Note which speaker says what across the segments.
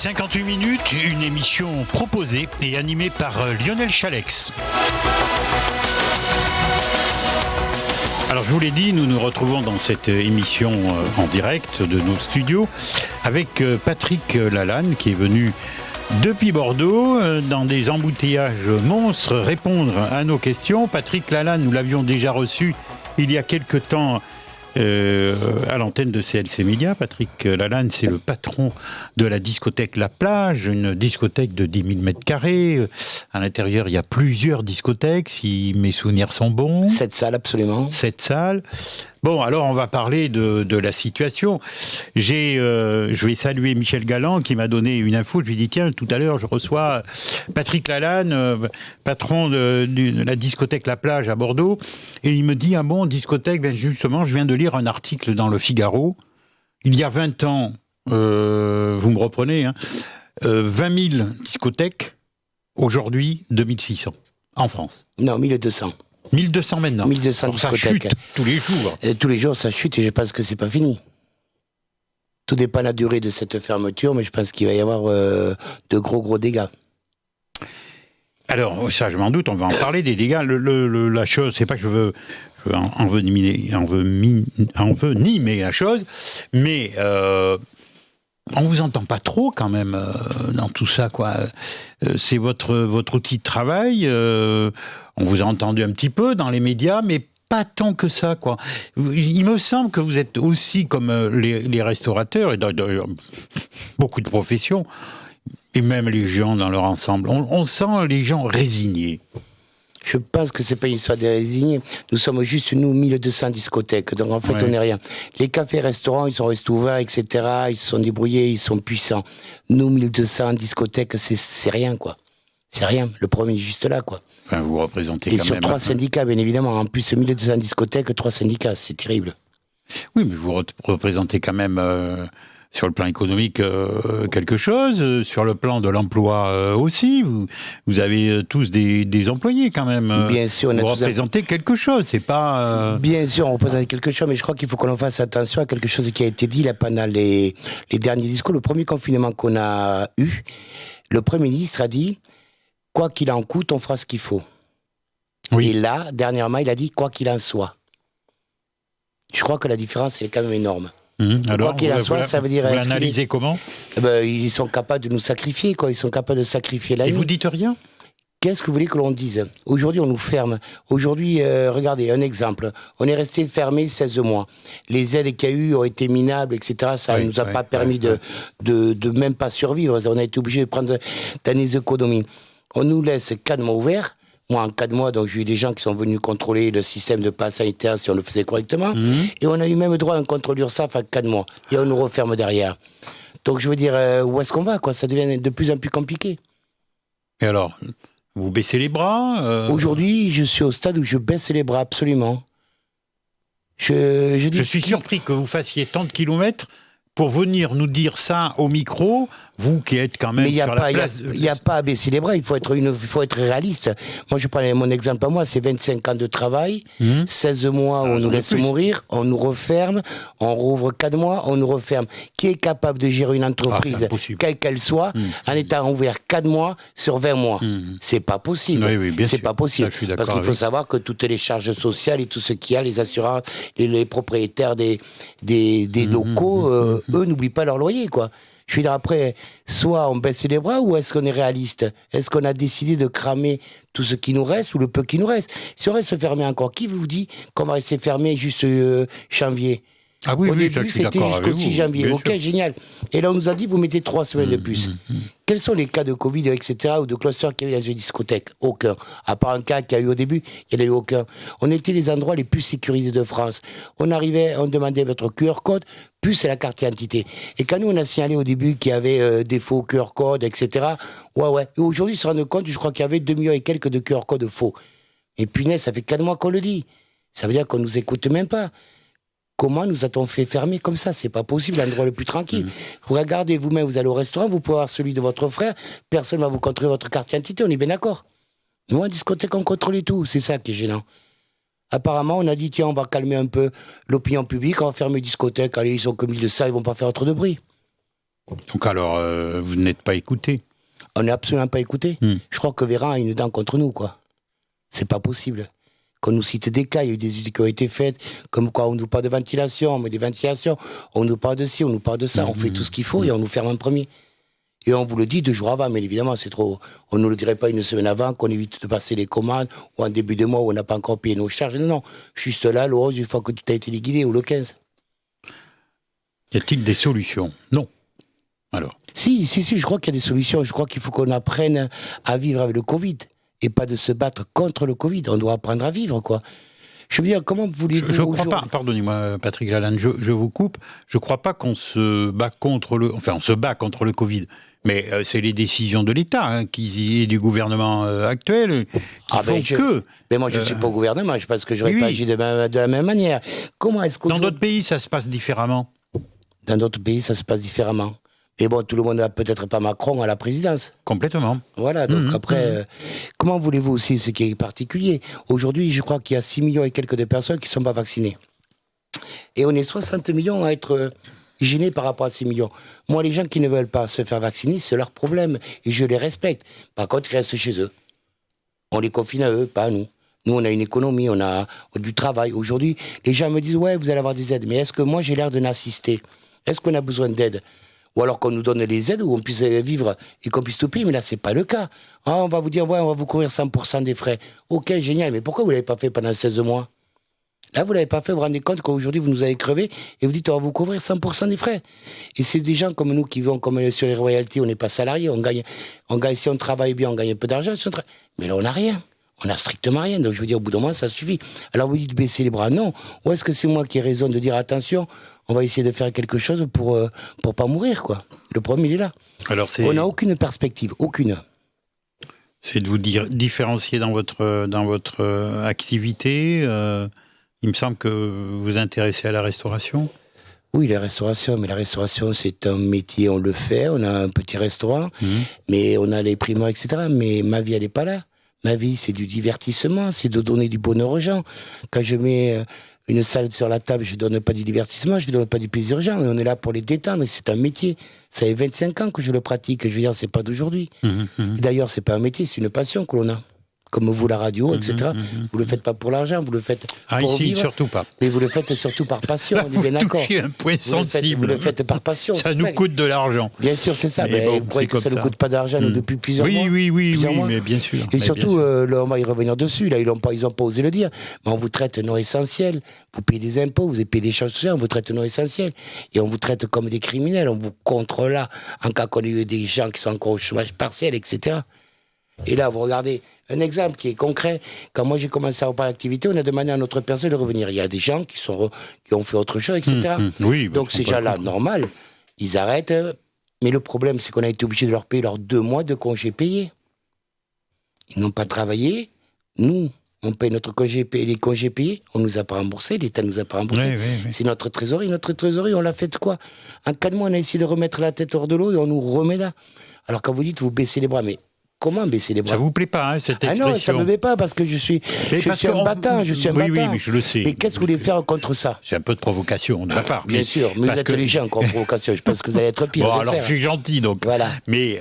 Speaker 1: 58 minutes, une émission proposée et animée par Lionel Chalex. Alors je vous l'ai dit, nous nous retrouvons dans cette émission en direct de nos studios avec Patrick Lalanne qui est venu depuis Bordeaux dans des embouteillages monstres répondre à nos questions. Patrick Lalanne, nous l'avions déjà reçu il y a quelque temps à l'antenne de CLC Média. Patrick Lalanne, c'est le patron de la discothèque La Plage, une discothèque de 10 000 mètres carrés. À l'intérieur, il y a plusieurs discothèques, si mes souvenirs sont bons.
Speaker 2: 7 salles, absolument.
Speaker 1: 7 salles. Bon, alors on va parler de la situation. Je vais saluer Michel Galland qui m'a donné une info. Je lui ai dit, tiens, tout à l'heure, je reçois Patrick Lalanne, patron de la discothèque La Plage à Bordeaux. Et il me dit, ah bon, discothèque, ben justement, je viens de lire un article dans Le Figaro. Il y a 20 ans, vous me reprenez, 20 000 discothèques. Aujourd'hui, 2600 en France.
Speaker 2: Non, 1200.
Speaker 1: 1200 maintenant.
Speaker 2: 1200
Speaker 1: alors, ça
Speaker 2: discothèques.
Speaker 1: chute tous les jours.
Speaker 2: Tous les jours, ça chute et je pense que c'est pas fini. Tout dépend de la durée de cette fermeture, mais je pense qu'il va y avoir de gros dégâts.
Speaker 1: Alors, ça, je m'en doute, on va en parler des dégâts. La chose, c'est pas que je veux envenimer la chose, mais on vous entend pas trop quand même dans tout ça, quoi. C'est votre outil de travail. On vous a entendu un petit peu dans les médias, mais pas tant que ça, quoi. Il me semble que vous êtes aussi comme les restaurateurs et d'ailleurs beaucoup de professions et même les gens dans leur ensemble. On sent les gens résignés.
Speaker 2: Je pense que c'est pas une histoire de résigner. Nous sommes juste, nous, 1200 discothèques. Donc, en fait, on n'est rien. Les cafés-restaurants, ils sont restés ouverts, etc. Ils se sont débrouillés, ils sont puissants. Nous, 1200 discothèques, c'est rien, quoi. C'est rien. Le problème est juste là, quoi.
Speaker 1: Enfin, vous représentez
Speaker 2: et
Speaker 1: quand
Speaker 2: sur
Speaker 1: même...
Speaker 2: 3 syndicats, bien évidemment. En plus, 1200 discothèques, 3 syndicats. C'est terrible.
Speaker 1: Oui, mais vous représentez quand même... sur le plan économique, quelque chose. Sur le plan de l'emploi aussi. Vous avez tous des employés quand même.
Speaker 2: Bien sûr,
Speaker 1: vous représentez quelque chose. C'est pas.
Speaker 2: Bien sûr, on représente quelque chose, mais je crois qu'il faut qu'on fasse attention à quelque chose qui a été dit là pendant les derniers discours. Le premier confinement qu'on a eu, le Premier ministre a dit quoi qu'il en coûte, on fera ce qu'il faut. Oui. Et là, dernièrement, il a dit quoi qu'il en soit. Je crois que la différence elle est quand même énorme.
Speaker 1: Alors,
Speaker 2: quoi qu'il en soit, ça veut dire...
Speaker 1: Vous l'analysez comment ?
Speaker 2: Ils sont capables de nous sacrifier, quoi. Ils sont capables de sacrifier la vie.
Speaker 1: Et vous dites rien ?
Speaker 2: Qu'est-ce que vous voulez que l'on dise ? Aujourd'hui, on nous ferme. Aujourd'hui, regardez, un exemple. On est resté fermé 16 mois. Les aides qu'il y a eu ont été minables, etc. Ça ne nous a pas permis de même pas survivre. On a été obligé de prendre des économies. On nous laisse 4 mois ouverts. Moi, en 4 mois, donc j'ai eu des gens qui sont venus contrôler le système de passe sanitaire si on le faisait correctement. Et on a eu même droit à un contrôle URSSAF à 4 mois. Et on nous referme derrière. Donc je veux dire, où est-ce qu'on va, quoi ? Ça devient de plus en plus compliqué.
Speaker 1: Et alors, vous baissez les bras
Speaker 2: Aujourd'hui, je suis au stade où je baisse les bras, absolument.
Speaker 1: Je suis surpris que vous fassiez tant de kilomètres pour venir nous dire ça au micro, vous qui êtes quand même sur la place...
Speaker 2: Il n'y a pas à baisser les bras, il faut être réaliste. Moi, je prends mon exemple à moi, c'est 25 ans de travail, 16 mois où on nous laisse mourir, on nous referme, on rouvre 4 mois, on nous referme. Qui est capable de gérer une entreprise, quelle qu'elle soit, en étant ouvert 4 mois sur 20 mois C'est pas possible.
Speaker 1: Oui, bien
Speaker 2: c'est
Speaker 1: sûr.
Speaker 2: pas possible.
Speaker 1: Là,
Speaker 2: parce qu'il faut savoir que toutes les charges sociales et tout ce qu'il y a, les assurances, les propriétaires des locaux, eux n'oublient pas leur loyer, quoi. Je veux dire, après, soit on baisse les bras ou est-ce qu'on est réaliste ? Est-ce qu'on a décidé de cramer tout ce qui nous reste ou le peu qui nous reste ? Si on reste fermé encore, qui vous dit qu'on va rester fermé juste janvier ?
Speaker 1: Ah oui,
Speaker 2: Au début,
Speaker 1: ça, je suis d'accord avec vous.
Speaker 2: c'était jusqu'au 6 janvier. Ok, génial. Et là, on nous a dit, vous mettez 3 semaines de plus. Quels sont les cas de Covid, etc., ou de clusters qu'il y a eu dans une discothèque ? Aucun. À part un cas qu'il y a eu au début, il n'y en a eu aucun. On était les endroits les plus sécurisés de France. On arrivait, on demandait votre QR code, plus c'est la carte d'identité. Et quand nous, on a signalé au début qu'il y avait des faux QR codes, etc., ouais. Et aujourd'hui, ils se rendent compte, je crois qu'il y avait 2 millions et quelques de QR codes faux. Et punaise, ça fait 4 mois qu'on le dit. Ça veut dire qu'on ne nous écoute même pas. Comment nous a-t-on fait fermer comme ça ? C'est pas possible, l'endroit le plus tranquille. Vous regardez vous-même, vous allez au restaurant, vous pouvez avoir celui de votre frère, personne ne va vous contrôler votre carte d'identité, on est bien d'accord. Nous, en discothèque, on contrôle tout, c'est ça qui est gênant. Apparemment, on a dit, tiens, on va calmer un peu l'opinion publique, on va fermer les discothèques, allez, ils sont comme ils le savent, ils vont pas faire trop de bruit.
Speaker 1: Donc alors, vous n'êtes pas écouté.
Speaker 2: On n'est absolument pas écouté. Je crois que Véran a une dent contre nous, quoi. C'est pas possible. Qu'on nous cite des cas, il y a eu des études qui ont été faites, comme quoi on nous parle de ventilation, on met des ventilations, on nous parle de ci, on nous parle de ça, on fait tout ce qu'il faut et on nous ferme en premier. Et on vous le dit 2 jours avant, mais évidemment, c'est trop. On ne nous le dirait pas une semaine avant, qu'on évite de passer les commandes, ou en début de mois où on n'a pas encore payé nos charges. Non, non. Juste là, le 11, une fois que tout a été liquidé, ou le 15.
Speaker 1: Y a-t-il des solutions? Non. Alors?
Speaker 2: Si, je crois qu'il y a des solutions. Je crois qu'il faut qu'on apprenne à vivre avec le Covid, et pas de se battre contre le Covid. On doit apprendre à vivre, quoi. Je veux dire, comment voulez-vous...
Speaker 1: Je ne crois pas, pardonnez-moi Patrick Lalanne, je vous coupe, je ne crois pas qu'on se bat contre le... Enfin, on se bat contre le Covid, mais c'est les décisions de l'État et du gouvernement actuel qui font que...
Speaker 2: Mais moi, je ne suis pas au gouvernement, je pense que j'aurais pas agi de la même manière. Comment est-ce que...
Speaker 1: Dans d'autres pays, ça se passe différemment.
Speaker 2: Dans d'autres pays, ça se passe différemment. Et bon, tout le monde n'a peut-être pas Macron à la présidence.
Speaker 1: Complètement.
Speaker 2: Voilà, donc après, comment voulez-vous aussi, ce qui est particulier? Aujourd'hui, je crois qu'il y a 6 millions et quelques de personnes qui ne sont pas vaccinées. Et on est 60 millions à être gênés par rapport à 6 millions. Moi, les gens qui ne veulent pas se faire vacciner, c'est leur problème. Et je les respecte. Par contre, ils restent chez eux. On les confine à eux, pas à nous. Nous, on a une économie, on a du travail. Aujourd'hui, les gens me disent, ouais, vous allez avoir des aides. Mais est-ce que moi, j'ai l'air de n'assister? Est-ce qu'on a besoin d'aide? Ou alors qu'on nous donne les aides, où on puisse vivre et qu'on puisse tout payer, mais là, c'est pas le cas. Ah, on va vous dire, ouais, on va vous couvrir 100% des frais. Ok, génial, mais pourquoi vous l'avez pas fait pendant 16 mois? Là, vous l'avez pas fait, vous vous rendez compte qu'aujourd'hui, vous nous avez crevé, et vous dites, on va vous couvrir 100% des frais. Et c'est des gens comme nous qui vont, comme sur les royalties, on n'est pas salariés, on gagne, si on travaille bien, on gagne un peu d'argent, mais là, on n'a rien. On n'a strictement rien, donc je veux dire, au bout d'un moment, ça suffit. Alors vous dites baisser les bras, non. Ou est-ce que c'est moi qui ai raison de dire, attention, on va essayer de faire quelque chose pour pas mourir, quoi. Le problème, il est là.
Speaker 1: Alors,
Speaker 2: on n'a aucune perspective, aucune.
Speaker 1: C'est de vous différencier dans votre activité. Il me semble que vous vous intéressez à la restauration.
Speaker 2: Oui, la restauration, mais la restauration, c'est un métier, on le fait, on a un petit restaurant, mais on a les primeurs, etc. Mais ma vie, elle n'est pas là. Ma vie, c'est du divertissement, c'est de donner du bonheur aux gens. Quand je mets une salade sur la table, je ne donne pas du divertissement, je ne donne pas du plaisir aux gens. Mais on est là pour les détendre, et c'est un métier. Ça fait 25 ans que je le pratique, je veux dire, c'est pas d'aujourd'hui. D'ailleurs, c'est pas un métier, c'est une passion que l'on a. Comme vous, la radio, etc. Vous le faites pas pour l'argent, vous le faites pour
Speaker 1: ici,
Speaker 2: vivre.
Speaker 1: Surtout pas.
Speaker 2: Mais vous le faites surtout par passion,
Speaker 1: Là,
Speaker 2: on est bien d'accord.
Speaker 1: Vous touchez un point sensible.
Speaker 2: Vous le faites par passion.
Speaker 1: Ça nous coûte de l'argent.
Speaker 2: Bien sûr, c'est ça. Mais vous croyez que ça ne coûte pas d'argent depuis plusieurs mois?
Speaker 1: Oui, mais bien sûr.
Speaker 2: Et surtout, on va y revenir dessus. Là, ils n'ont pas osé le dire. Mais on vous traite non essentiels. Vous payez des impôts, vous payez des choses sociales, on vous traite non essentiels. Et on vous traite comme des criminels. On vous contrôle là, en cas qu'on ait eu des gens qui sont encore au chômage partiel, etc. Et là, vous regardez un exemple qui est concret. Quand moi j'ai commencé à reprendre l'activité, on a demandé à notre personne de revenir. Il y a des gens qui ont fait autre chose, etc. Donc ces gens-là, normal, ils arrêtent. Mais le problème, c'est qu'on a été obligé de leur payer leurs 2 mois de congés payés. Ils n'ont pas travaillé. Nous, on paye notre congé payé, les congés payés. On ne nous a pas remboursé. L'État ne nous a pas remboursé.
Speaker 1: Oui.
Speaker 2: C'est notre trésorerie. Notre trésorerie, on l'a fait de quoi? En 4 mois, on a essayé de remettre la tête hors de l'eau et on nous remet là. Alors quand vous dites, vous baissez les bras, mais comment baisser les bras?
Speaker 1: Ça vous plaît pas, cette expression?
Speaker 2: Ah non, ça me plaît pas, parce que je suis un battant,
Speaker 1: Oui, mais je le sais.
Speaker 2: Mais qu'est-ce que vous voulez faire contre ça?
Speaker 1: C'est un peu de provocation de ma part.
Speaker 2: Bien sûr, mais vous êtes les gens en provocation, je pense que vous allez être pire.
Speaker 1: Bon, alors je suis gentil, donc.
Speaker 2: Voilà.
Speaker 1: Mais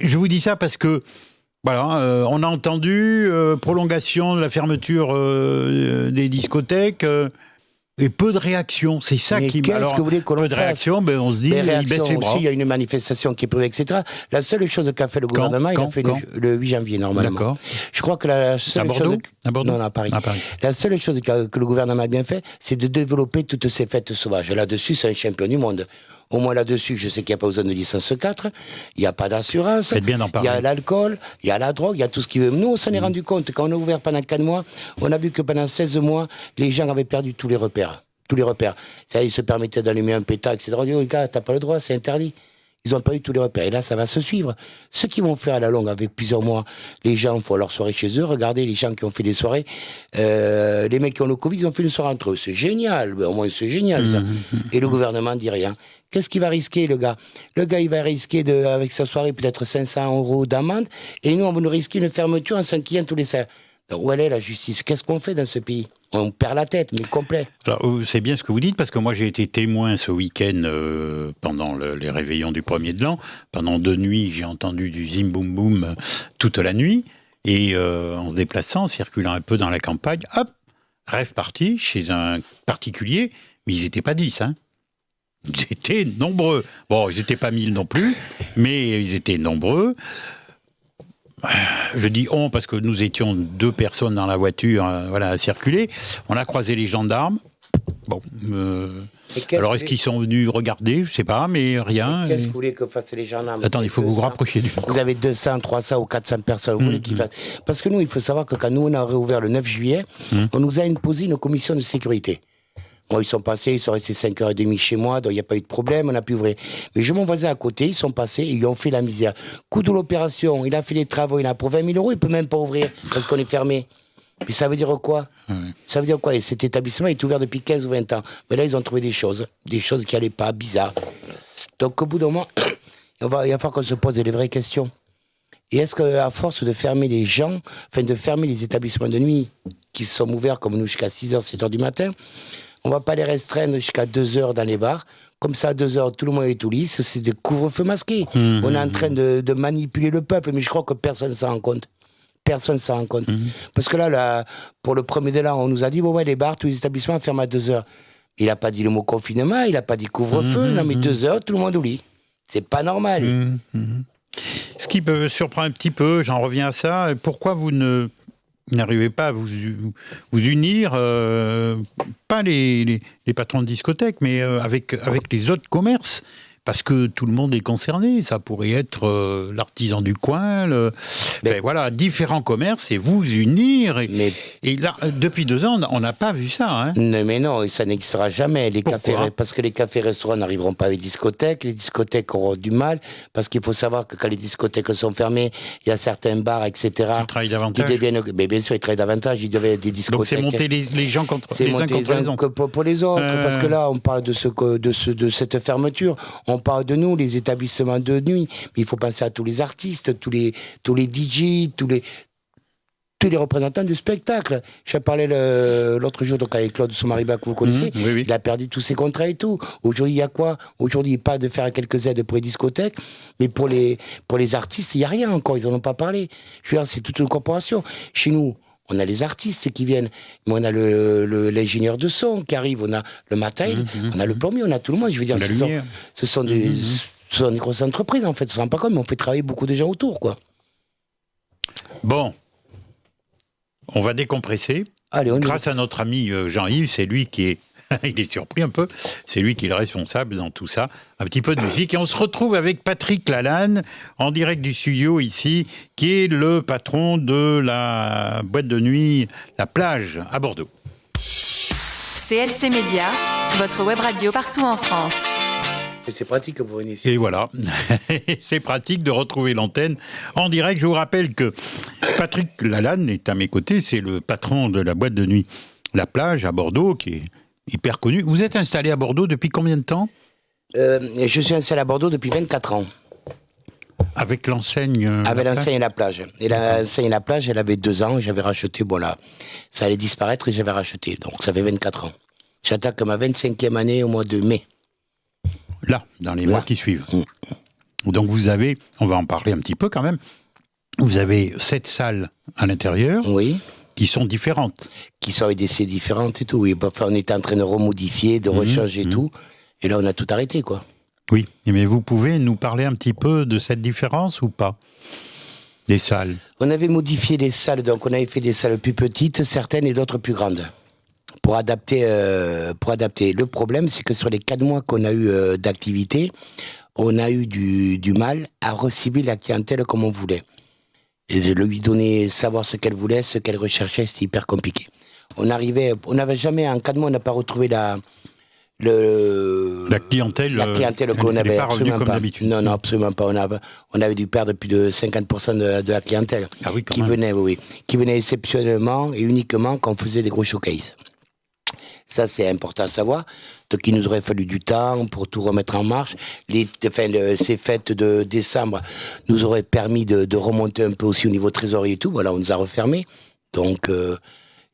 Speaker 1: je vous dis ça parce que, voilà, on a entendu prolongation de la fermeture des discothèques... Et peu de réactions, c'est ça
Speaker 2: mais
Speaker 1: qui...
Speaker 2: qu'est-ce que vous voulez qu'on
Speaker 1: peu de réactions, ben on se dit, il baisse les bras.
Speaker 2: Aussi, il y a une manifestation qui est prévue, etc. La seule chose qu'a fait le gouvernement, il a fait le 8 janvier, normalement. D'accord. Je crois que la seule chose...
Speaker 1: À Bordeaux?
Speaker 2: Non, à Paris. La seule chose que le gouvernement a bien fait, c'est de développer toutes ces fêtes sauvages. Là-dessus, c'est un champion du monde. Au moins là-dessus, je sais qu'il n'y a pas besoin de licence 4, il n'y a pas d'assurance, il y a l'alcool, il y a la drogue, il y a tout ce qui veut. Nous, on s'en est rendu compte. Quand on a ouvert pendant 4 mois, on a vu que pendant 16 mois, les gens avaient perdu tous les repères. Tous les repères. Ça, ils se permettaient d'allumer un pétard, etc. On dit, oh, les gars, t'as pas le droit, c'est interdit. Ils n'ont pas eu tous les repères. Et là, ça va se suivre. Ceux qui vont faire à la longue, avec plusieurs mois, les gens font leur soirée chez eux. Regardez les gens qui ont fait des soirées. Les mecs qui ont le Covid, ils ont fait une soirée entre eux. C'est génial. Au moins, c'est génial, ça. Et le gouvernement ne dit rien. Qu'est-ce qu'il va risquer, le gars? Le gars, il va risquer, avec sa soirée, peut-être 500 € d'amende. Et nous, on va nous risquer une fermeture en s'enquillant tous les 5. Donc, où elle est la justice? Qu'est-ce qu'on fait dans ce pays? On perd la tête, mais complet.
Speaker 1: Alors, c'est bien ce que vous dites, parce que moi j'ai été témoin ce week-end pendant les réveillons du 1er de l'an. Pendant 2 nuits, j'ai entendu du zim boum boum toute la nuit. Et en se déplaçant, en circulant un peu dans la campagne, hop, rêve parti chez un particulier, mais ils n'étaient pas 10, hein. Ils étaient nombreux. Bon, ils n'étaient pas 1000 non plus, mais ils étaient nombreux. Je dis on parce que nous étions 2 personnes dans la voiture, à circuler. On a croisé les gendarmes. Bon. Alors est-ce qu'ils sont venus regarder? Je sais pas, mais rien.
Speaker 2: Qu'est-ce que vous voulez que fassent les gendarmes?
Speaker 1: Attends, il faut que vous vous rapprochiez du micro.
Speaker 2: Vous avez 200, 300 ou 400 personnes. Vous voulez qu'ils fassent? Parce que nous, il faut savoir que quand nous on a réouvert le 9 juillet, on nous a imposé une commission de sécurité. Bon, ils sont passés, ils sont restés 5h30 chez moi, donc il n'y a pas eu de problème, on a pu ouvrir. Mais j'ai mon voisin à côté, ils sont passés, ils lui ont fait la misère. Coût de l'opération, il a fait les travaux, il a pour 20 000 euros, il ne peut même pas ouvrir, parce qu'on est fermé. Mais ça veut dire quoi? Ça veut dire quoi? Et cet établissement est ouvert depuis 15 ou 20 ans. Mais là, ils ont trouvé des choses qui n'allaient pas, bizarres. Donc au bout d'un moment, il va falloir qu'on se pose les vraies questions. Et est-ce qu'à force de fermer les gens, enfin de fermer les établissements de nuit qui sont ouverts comme nous jusqu'à 6h, 7h du matin, on va pas les restreindre jusqu'à 2h dans les bars. Comme ça, à 2h, tout le monde est tout lisse. C'est des couvre-feux masqués. On est en train de manipuler le peuple, mais je crois que personne ne s'en rend compte. Personne ne s'en rend compte. Parce que là, pour le 1er de l'an, on nous a dit, les bars, tous les établissements ferment à 2h. Il n'a pas dit le mot confinement, il n'a pas dit couvre-feu. Non, mais 2h, tout le monde oublie. C'est pas normal.
Speaker 1: Ce qui peut surprendre un petit peu, j'en reviens à ça, pourquoi vous n'arrivez pas à vous unir, pas les patrons de discothèques, mais avec les autres commerces, parce que tout le monde est concerné. Ça pourrait être l'artisan du coin, différents commerces, et vous unir. Et là, depuis 2 ans, on n'a pas vu ça. Hein.
Speaker 2: Non, mais non, ça n'existera jamais.
Speaker 1: Pourquoi?
Speaker 2: Parce que les cafés-restaurants n'arriveront pas avec les discothèques auront du mal, parce qu'il faut savoir que quand les discothèques sont fermées, il y a certains bars, etc.
Speaker 1: Qui travaillent davantage.
Speaker 2: Mais bien sûr, ils travaillent davantage, ils deviennent des discothèques.
Speaker 1: Donc c'est monter les gens contre les uns contre les autres.
Speaker 2: Pour les autres, parce que là, on parle de cette fermeture. On parle de nous, les établissements de nuit, mais il faut penser à tous les artistes, tous les DJ, tous les représentants du spectacle. Je parlais l'autre jour donc avec Claude Somariba, que vous connaissez.
Speaker 1: Oui.
Speaker 2: Il a perdu tous ses contrats et tout. Aujourd'hui, il y a quoi? Aujourd'hui, il parle de faire quelques aides pour les discothèques, mais pour les artistes, il n'y a rien encore. Ils n'en ont pas parlé. Je veux dire, c'est toute une corporation. Chez nous, on a les artistes qui viennent, mais on a l'ingénieur de son qui arrive, on a le matériel, on a le plombier, on a tout le monde. Je veux dire, ce sont des grosses entreprises, en fait. On ne se rend pas compte, mais on fait travailler beaucoup de gens autour, quoi.
Speaker 1: Bon, on va décompresser.
Speaker 2: Allez,
Speaker 1: grâce à notre ami Jean-Yves, c'est lui qui est... Il est surpris un peu. C'est lui qui est le responsable dans tout ça. Un petit peu de musique. Et on se retrouve avec Patrick Lalanne, en direct du studio ici, qui est le patron de la boîte de nuit La Plage à Bordeaux.
Speaker 3: CLC Média, votre web radio partout en France.
Speaker 2: Et c'est pratique que vous veniez ici.
Speaker 1: Et voilà, c'est pratique de retrouver l'antenne en direct. Je vous rappelle que Patrick Lalanne est à mes côtés. C'est le patron de la boîte de nuit La Plage à Bordeaux, qui est hyper connu. Vous êtes installé à Bordeaux depuis combien de temps?
Speaker 2: Je suis installé à Bordeaux depuis 24 ans.
Speaker 1: Avec l'enseigne
Speaker 2: Avec l'enseigne La Plage. Et l'enseigne La Plage, elle avait 2 ans, j'avais racheté, ça allait disparaître et j'avais racheté. Donc ça fait 24 ans. J'attaque ma 25e année au mois de mai.
Speaker 1: Là, dans les mois qui suivent. Donc vous avez, on va en parler un petit peu quand même, vous avez 7 salles à l'intérieur.
Speaker 2: Oui.
Speaker 1: Qui sont différentes.
Speaker 2: Qui sont avec des C différentes et tout, oui. Enfin, on était en train de remodifier, de rechanger tout. Et là, on a tout arrêté, quoi.
Speaker 1: Oui, mais vous pouvez nous parler un petit peu de cette différence ou pas? Des salles.
Speaker 2: On avait modifié les salles, donc on avait fait des salles plus petites, certaines, et d'autres plus grandes. Pour adapter. Le problème, c'est que sur les 4 mois qu'on a eu d'activité, on a eu du mal à recibler la clientèle comme on voulait. Et de lui donner, savoir ce qu'elle voulait, ce qu'elle recherchait, c'était hyper compliqué. On n'avait jamais, en 4 mois, on n'a pas retrouvé la
Speaker 1: clientèle
Speaker 2: qu'on avait.
Speaker 1: Pas
Speaker 2: absolument
Speaker 1: comme
Speaker 2: pas.
Speaker 1: d'habitude.
Speaker 2: Non, absolument pas. On avait dû perdre plus de 50% de la clientèle.
Speaker 1: Ah oui,
Speaker 2: qui venait exceptionnellement et uniquement quand on faisait des gros showcases. Ça, c'est important à savoir. Donc, il nous aurait fallu du temps pour tout remettre en marche. Ces fêtes de décembre nous auraient permis de remonter un peu aussi au niveau trésorerie et tout. Voilà, on nous a refermés. Donc,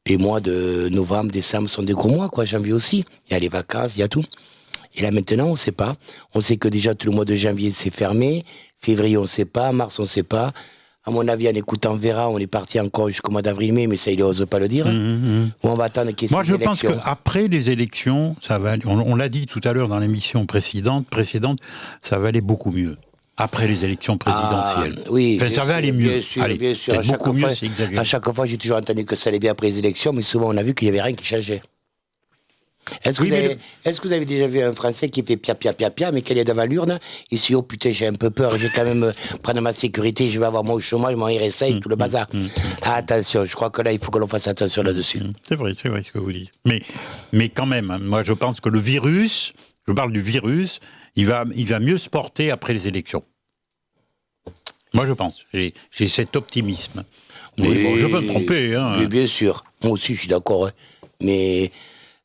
Speaker 2: les mois de novembre, décembre sont des gros mois, quoi. Janvier aussi. Il y a les vacances, il y a tout. Et là, maintenant, on ne sait pas. On sait que déjà, tout le mois de janvier, c'est fermé. Février, on ne sait pas. Mars, on ne sait pas. À mon avis, en écoutant Vera, on est parti encore jusqu'au mois d'avril-mai, mais ça, il n'ose pas le dire. Ou on va attendre qu'il y ait
Speaker 1: Moi,
Speaker 2: ces
Speaker 1: je pense
Speaker 2: élections.
Speaker 1: qu'après les élections, ça va. On l'a dit tout à l'heure dans l'émission précédente, ça va aller beaucoup mieux. Après les élections présidentielles.
Speaker 2: Oui,
Speaker 1: Enfin, ça va aller mieux.
Speaker 2: Bien sûr,
Speaker 1: Allez,
Speaker 2: bien sûr.
Speaker 1: peut-être beaucoup mieux, c'est exagéré.
Speaker 2: À chaque fois, j'ai toujours entendu que ça allait bien après les élections, mais souvent, on a vu qu'il n'y avait rien qui changeait. Est-ce que vous avez déjà vu un Français qui fait pia, pia, pia, pia, mais qui est devant l'urne, il se dit, oh putain, j'ai un peu peur, je vais quand même prendre ma sécurité, je vais avoir mon chômage, mon RSA et tout le bazar. Ah, attention, je crois que là, il faut que l'on fasse attention là-dessus.
Speaker 1: C'est vrai ce que vous dites. Mais quand même, hein, moi, je pense que le virus, je parle du virus, il va mieux se porter après les élections. Moi, je pense. J'ai cet optimisme. Mais
Speaker 2: Oui,
Speaker 1: bon, je peux me tromper. Hein.
Speaker 2: Oui, bien sûr. Moi aussi, je suis d'accord. Hein. Mais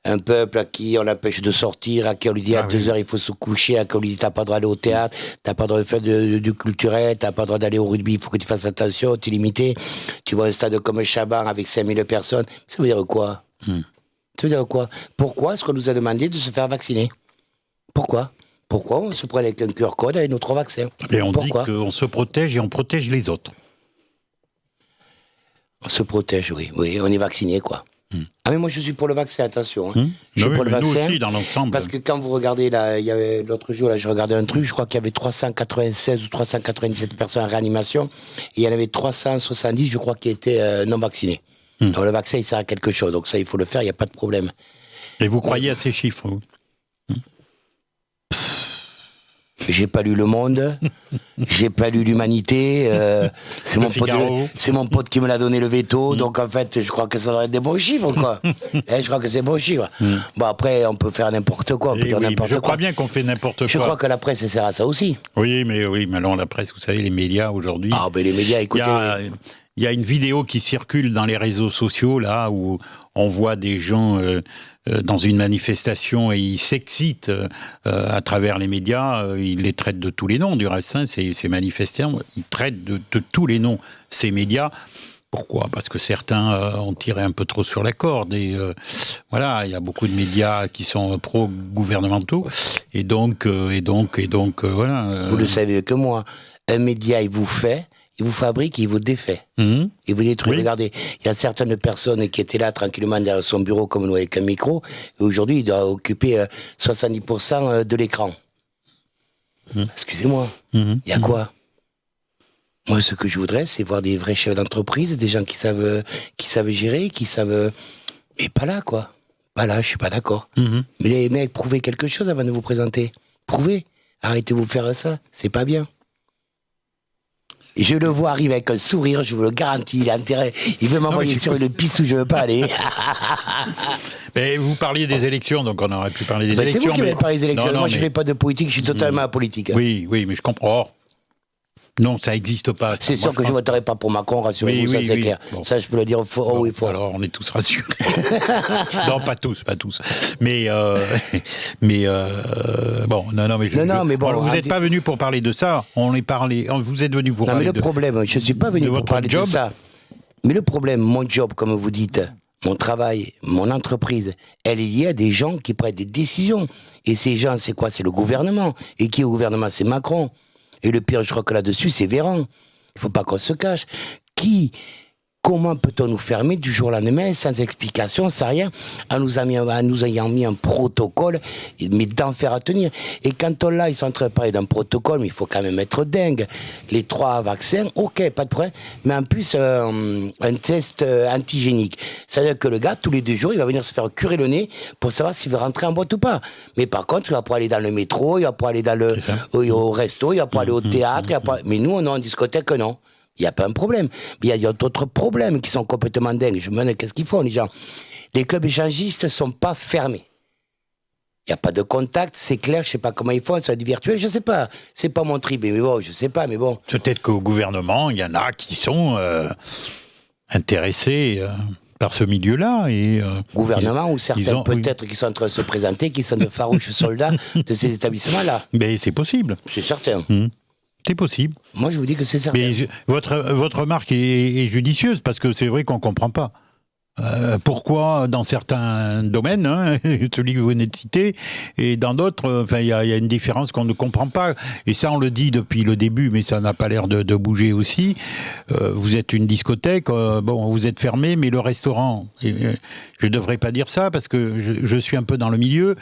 Speaker 2: un peuple à qui on l'empêche de sortir, à qui on lui dit à 2 heures il faut se coucher, à qui on lui dit t'as pas le droit d'aller au théâtre, t'as pas le droit de faire du culturel, t'as pas le droit d'aller au rugby, il faut que tu fasses attention, t'es limité. Tu vois un stade comme Chaban avec 5000 personnes. Ça veut dire quoi Ça veut dire quoi? Pourquoi est-ce qu'on nous a demandé de se faire vacciner? Pourquoi on se prend avec un QR code avec nos 3 vaccins?
Speaker 1: Et on
Speaker 2: Pourquoi
Speaker 1: dit qu'on se protège et on protège les autres.
Speaker 2: On se protège, oui, on est vacciné, quoi. Ah mais moi je suis pour le vaccin, attention. Hein. Je suis
Speaker 1: Oui,
Speaker 2: pour le
Speaker 1: mais
Speaker 2: vaccin.
Speaker 1: nous aussi, dans l'ensemble.
Speaker 2: Parce que quand vous regardez, là, il y avait l'autre jour, là, je regardais un truc, je crois qu'il y avait 396 ou 397 personnes en réanimation, et il y en avait 370, je crois, qui étaient non vaccinés. Donc le vaccin, il sert à quelque chose, donc ça, il faut le faire, il n'y a pas de problème.
Speaker 1: Et vous croyez à ces chiffres, vous?
Speaker 2: J'ai pas lu Le Monde, j'ai pas lu l'Humanité, c'est mon pote qui me l'a donné le veto, donc en fait, je crois que ça doit être des bons chiffres, quoi. Je crois que c'est bons chiffres. Bon, après, on peut faire n'importe quoi, on peut dire n'importe
Speaker 1: je
Speaker 2: quoi.
Speaker 1: crois bien qu'on fait n'importe quoi.
Speaker 2: Je crois que la presse, elle sert à ça aussi.
Speaker 1: Oui, mais alors la presse, vous savez, les médias aujourd'hui...
Speaker 2: Ah, ben les médias, écoutez...
Speaker 1: Il y a une vidéo qui circule dans les réseaux sociaux, là, où on voit des gens dans une manifestation et ils s'excitent à travers les médias. Ils les traitent de tous les noms, du reste, hein, ces manifestants. Ils traitent de tous les noms ces médias. Pourquoi ? Parce que certains ont tiré un peu trop sur la corde. Et voilà, il y a beaucoup de médias qui sont pro-gouvernementaux. Et donc voilà.
Speaker 2: Vous le savez mieux que moi. Un média, il vous fabrique, il vous défait. Il vous détruit. Oui. Regardez, il y a certaines personnes qui étaient là tranquillement derrière son bureau comme nous avec un micro, et aujourd'hui, il doit occuper 70% de l'écran. Excusez-moi, il y a quoi? Moi, ce que je voudrais, c'est voir des vrais chefs d'entreprise, des gens qui savent gérer, qui savent... Mais pas là, quoi. Pas là, je suis pas d'accord. Mais les mecs, prouvez quelque chose avant de vous présenter. Prouvez. Arrêtez de vous faire ça. C'est pas bien. Je le vois arriver avec un sourire, je vous le garantis, il a intérêt. Il veut m'envoyer sur une piste où je ne veux pas aller.
Speaker 1: Mais vous parliez des élections, donc on aurait pu parler des élections.
Speaker 2: C'est vous qui m'avez parlé des élections.
Speaker 1: Non,
Speaker 2: moi, je ne fais pas de politique, je suis totalement apolitique.
Speaker 1: Oui, mais je comprends. Non, ça n'existe pas.
Speaker 2: C'est sûr que je ne voterai pas pour Macron, rassurez-vous, ça c'est clair. Bon. Ça, je peux le dire fort et fort.
Speaker 1: Alors, on est tous rassurés. Non, pas tous. Mais bon, non, mais bon, vous n'êtes pas venu pour parler de ça. Vous êtes venu pour parler de...
Speaker 2: Non, mais le problème, je ne suis pas venu pour parler de ça. Mais le problème, mon job, comme vous dites, mon travail, mon entreprise, elle est liée à des gens qui prennent des décisions. Et ces gens, c'est quoi? C'est le gouvernement. Et qui est au gouvernement? C'est Macron. Et le pire, je crois que là-dessus, c'est Véran. Il ne faut pas qu'on se cache. Comment peut-on nous fermer du jour au lendemain, sans explication, sans rien, en nous ayant mis un protocole, mais d'enfer à tenir. Et quand on l'a, ils sont en train de parler d'un protocole, mais il faut quand même être dingue. Les 3 vaccins, ok, pas de problème, mais en plus, un test antigénique. C'est-à-dire que le gars, tous les 2 jours, il va venir se faire curer le nez pour savoir s'il veut rentrer en boîte ou pas. Mais par contre, il va pouvoir aller dans le métro, il va pouvoir aller au resto, il va pouvoir aller au théâtre, mais nous, on est en discothèque, non. Il n'y a pas un problème. Mais il y a d'autres problèmes qui sont complètement dingues. Je me demande qu'est-ce qu'ils font, les gens. Les clubs échangistes ne sont pas fermés. Il n'y a pas de contact, c'est clair, je ne sais pas comment ils font, ça va être virtuel, je ne sais pas. C'est pas mon trip, mais bon, je ne sais pas, mais bon.
Speaker 1: Peut-être qu'au gouvernement, il y en a qui sont intéressés par ce milieu-là.
Speaker 2: Gouvernement ou certains peut-être qui sont en train de se présenter, qui sont de farouches soldats de ces établissements-là.
Speaker 1: Mais c'est possible.
Speaker 2: C'est certain.
Speaker 1: C'est possible.
Speaker 2: Moi, je vous dis que c'est certain.
Speaker 1: Mais votre remarque est judicieuse, parce que c'est vrai qu'on ne comprend pas. Pourquoi dans certains domaines, hein, celui que vous venez de citer, et dans d'autres, il y a une différence qu'on ne comprend pas. Et ça, on le dit depuis le début, mais ça n'a pas l'air de bouger aussi. Vous êtes une discothèque, vous êtes fermé, mais le restaurant, je ne devrais pas dire ça, parce que je suis un peu dans le milieu,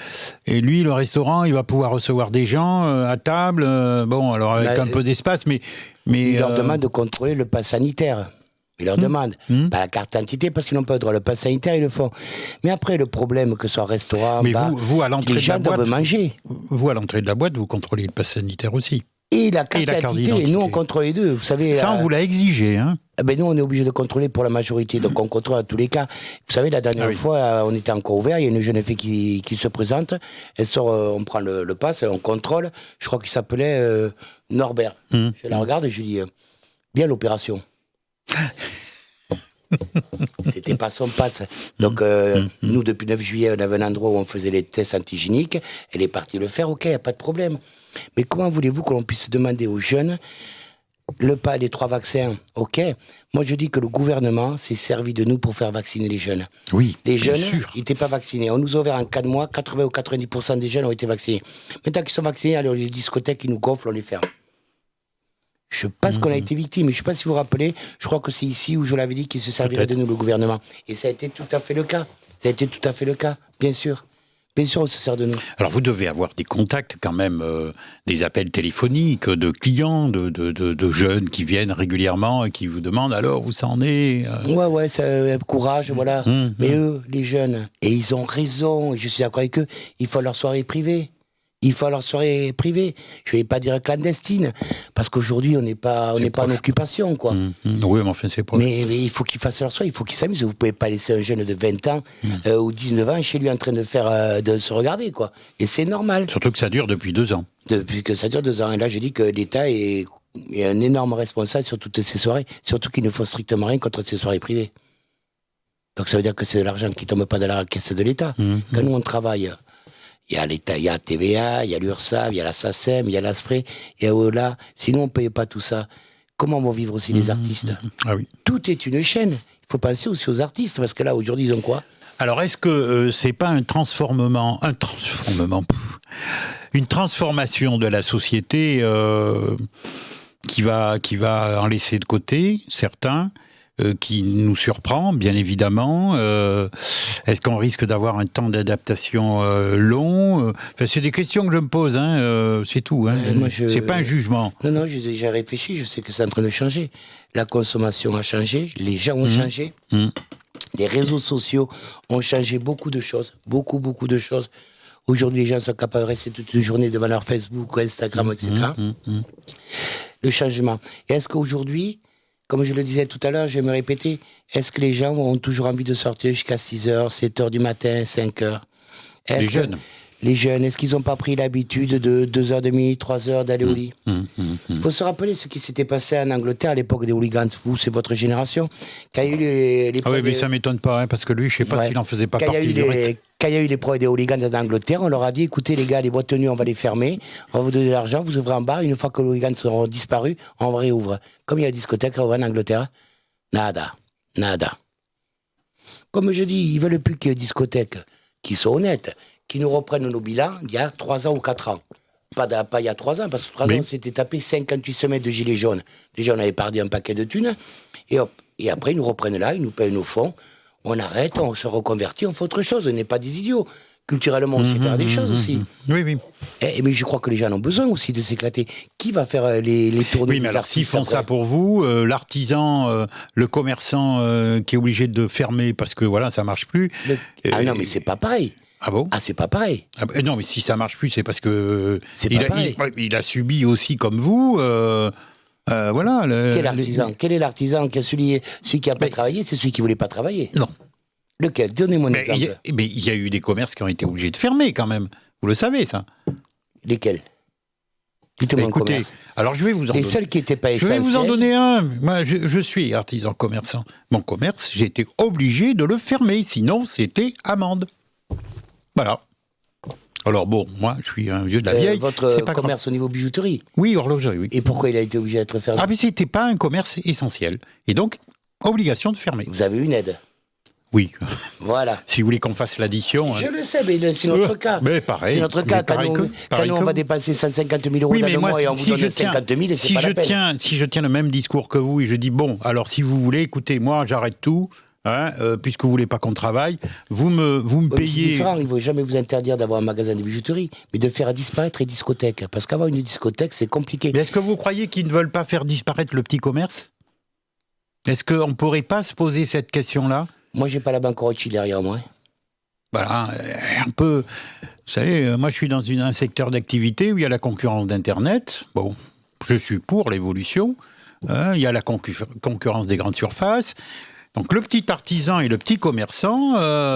Speaker 1: et lui, le restaurant, il va pouvoir recevoir des gens à table, alors avec un peu d'espace, mais
Speaker 2: il leur demande de contrôler le pass sanitaire. Ils leur demandent. Pas la carte d'identité parce qu'ils n'ont pas le droit. Le pass sanitaire, ils le font. Mais après, le problème, que ce soit restaurant,
Speaker 1: mais
Speaker 2: bar,
Speaker 1: vous, à l'entrée
Speaker 2: les
Speaker 1: de la
Speaker 2: gens
Speaker 1: boîte,
Speaker 2: doivent manger.
Speaker 1: Vous, à l'entrée de la boîte, vous contrôlez le pass sanitaire aussi.
Speaker 2: Et la carte d'identité. Et nous, on contrôle les deux. Vous savez,
Speaker 1: ça, on vous l'a exigé, hein?
Speaker 2: Nous, on est obligé de contrôler pour la majorité. Donc, on contrôle à tous les cas. Vous savez, la dernière fois, on était encore ouvert. Il y a une jeune fille qui se présente. Elle sort, on prend le pass, on contrôle. Je crois qu'il s'appelait Norbert. Je la regarde et je lui dis, bien l'opération. C'était pas son passe. Donc, nous, depuis 9 juillet, on avait un endroit où on faisait les tests antigéniques. Elle est partie le faire, ok, il n'y a pas de problème. Mais comment voulez-vous que l'on puisse demander aux jeunes les 3 vaccins, ok. Moi, je dis que le gouvernement s'est servi de nous pour faire vacciner les jeunes.
Speaker 1: Oui,
Speaker 2: les jeunes,
Speaker 1: sûr.
Speaker 2: ils n'étaient pas vaccinés. On nous a ouvert en 4 mois, 80 ou 90% des jeunes ont été vaccinés. Maintenant qu'ils sont vaccinés, alors les discothèques, ils nous gonflent, on les ferme. Je pense qu'on a été victime. Je ne sais pas si vous vous rappelez, je crois que c'est ici où je l'avais dit qu'il se servirait de nous, le gouvernement. Et ça a été tout à fait le cas. Bien sûr. Bien sûr, on se sert de nous. Alors,
Speaker 1: vous devez avoir des contacts quand même, des appels téléphoniques de clients, de jeunes qui viennent régulièrement et qui vous demandent alors où ça en est.
Speaker 2: Ouais, c'est courage, voilà. Mais eux, les jeunes, et ils ont raison, je suis d'accord avec eux, il faut leur soirée privée. Je ne vais pas dire clandestine, parce qu'aujourd'hui, on n'est pas en occupation, quoi.
Speaker 1: Oui, mais enfin, c'est proche.
Speaker 2: Mais il faut qu'ils fassent leur soirée, il faut qu'ils s'amusent. Vous ne pouvez pas laisser un jeune de 20 ans ou 19 ans chez lui en train de se regarder, quoi. Et c'est normal.
Speaker 1: Surtout que ça dure depuis 2 ans.
Speaker 2: Depuis que ça dure 2 ans. Et là, je dis que l'État est un énorme responsable sur toutes ces soirées, surtout qu'il ne faut strictement rien contre ces soirées privées. Donc ça veut dire que c'est de l'argent qui ne tombe pas dans la caisse de l'État. Quand nous, on travaille... Il y a l'État, il y a TVA, il y a l'URSSAF, il y a la SACEM, il y a l'ASPRE, et là, sinon on ne paye pas tout ça. Comment vont vivre aussi les artistes ?
Speaker 1: Ah oui.
Speaker 2: Tout est une chaîne. Il faut penser aussi aux artistes, parce que là, aujourd'hui, ils ont quoi ?
Speaker 1: Alors, est-ce que c'est pas une transformation de la société qui va en laisser de côté certains, qui nous surprend, bien évidemment. Est-ce qu'on risque d'avoir un temps d'adaptation long ? C'est des questions que je me pose, c'est tout. C'est pas un jugement.
Speaker 2: Non, j'ai réfléchi, je sais que c'est en train de changer. La consommation a changé, les gens ont changé, les réseaux sociaux ont changé beaucoup de choses, beaucoup de choses. Aujourd'hui, les gens sont capables de rester toute une journée devant leur Facebook, Instagram, etc. Le changement. Et est-ce qu'aujourd'hui... Comme je le disais tout à l'heure, je vais me répéter, est-ce que les gens ont toujours envie de sortir jusqu'à 6h, 7h du matin, 5h ?
Speaker 1: Les jeunes.
Speaker 2: Les jeunes, est-ce qu'ils n'ont pas pris l'habitude de 2h30, 3h d'aller au lit ? Il faut se rappeler ce qui s'était passé en Angleterre à l'époque des hooligans. Vous, c'est votre génération. Quand il y a eu les
Speaker 1: oui, mais ça ne m'étonne pas, parce que lui, je ne sais pas s'il n'en faisait pas partie du reste.
Speaker 2: Quand il y a eu les problèmes des hooligans en Angleterre, on leur a dit, écoutez les gars, les boîtes de nuit, on va les fermer, on va vous donner de l'argent, vous ouvrez en bar, une fois que les hooligans seront disparus, on réouvre. Comme il y a la discothèque en Angleterre, nada. Comme je dis, ils ne veulent plus qu'il y ait une discothèque qui soit honnête, qui nous reprennent nos bilans il y a 3 ans ou 4 ans. Pas il y a 3 ans, parce que 3 ans, on s'était tapé 58 semaines de gilets jaunes. Déjà, on avait perdu un paquet de thunes, et hop. Et après, ils nous reprennent là, ils nous payent nos fonds. On arrête, on se reconvertit, on fait autre chose. On n'est pas des idiots. Culturellement, on sait faire des choses aussi.
Speaker 1: Oui.
Speaker 2: Mais je crois que les gens ont besoin aussi de s'éclater. Qui va faire les tournées
Speaker 1: des
Speaker 2: des
Speaker 1: alors
Speaker 2: artistes
Speaker 1: s'ils font
Speaker 2: après
Speaker 1: ça pour vous, l'artisan, le commerçant qui est obligé de fermer parce que voilà, ça marche plus.
Speaker 2: Ah non, mais c'est pas pareil.
Speaker 1: Ah bon ?
Speaker 2: Ah, c'est pas pareil.
Speaker 1: Non, mais si ça marche plus, c'est parce que
Speaker 2: il
Speaker 1: a subi aussi comme vous. Voilà.
Speaker 2: Quel est l'artisan celui qui n'a pas travaillé, c'est celui qui voulait pas travailler.
Speaker 1: Non.
Speaker 2: Lequel ? Donnez-moi un exemple.
Speaker 1: Mais il y a eu des commerces qui ont été obligés de fermer quand même. Vous le savez, ça.
Speaker 2: Lesquels ? Dites-moi.
Speaker 1: Écoutez, alors je vais vous en donner.
Speaker 2: Les seuls qui n'étaient pas essentiels.
Speaker 1: Je vais vous en donner un. Moi, je suis artisan commerçant. Mon commerce, j'ai été obligé de le fermer. Sinon, c'était amende. Voilà. Alors bon, moi, je suis un vieux de la vieille.
Speaker 2: Votre
Speaker 1: c'est pas
Speaker 2: commerce
Speaker 1: grave.
Speaker 2: au niveau bijouterie.
Speaker 1: Oui, horlogerie, oui.
Speaker 2: Et pourquoi il a été obligé d'être fermé?
Speaker 1: Ah, mais c'était pas un commerce essentiel. Et donc, obligation de fermer.
Speaker 2: Vous avez une aide.
Speaker 1: Oui.
Speaker 2: Voilà.
Speaker 1: Si vous voulez qu'on fasse l'addition.
Speaker 2: Je le sais, mais c'est notre cas.
Speaker 1: Mais pareil.
Speaker 2: C'est notre cas.
Speaker 1: Mais pareil
Speaker 2: Quand nous, on va dépenser 150 000 euros dans le mois et on vous donne 50 000, c'est pas la peine.
Speaker 1: Si je tiens le même discours que vous et je dis, bon, alors si vous voulez, écoutez, moi, j'arrête tout, puisque vous voulez pas qu'on travaille, vous me payez...
Speaker 2: C'est différent, il ne faut jamais vous interdire d'avoir un magasin de bijouterie, mais de faire disparaître les discothèques. Parce qu'avoir une discothèque, c'est compliqué.
Speaker 1: Mais est-ce que vous croyez qu'ils ne veulent pas faire disparaître le petit commerce? Est-ce qu'on ne pourrait pas se poser cette question-là?
Speaker 2: Moi, j'ai pas la banque Rothschild derrière moi.
Speaker 1: Voilà, un peu... Vous savez, moi, je suis dans un secteur d'activité où il y a la concurrence d'Internet. Bon, je suis pour l'évolution. Il y a la concurrence des grandes surfaces. Donc le petit artisan et le petit commerçant,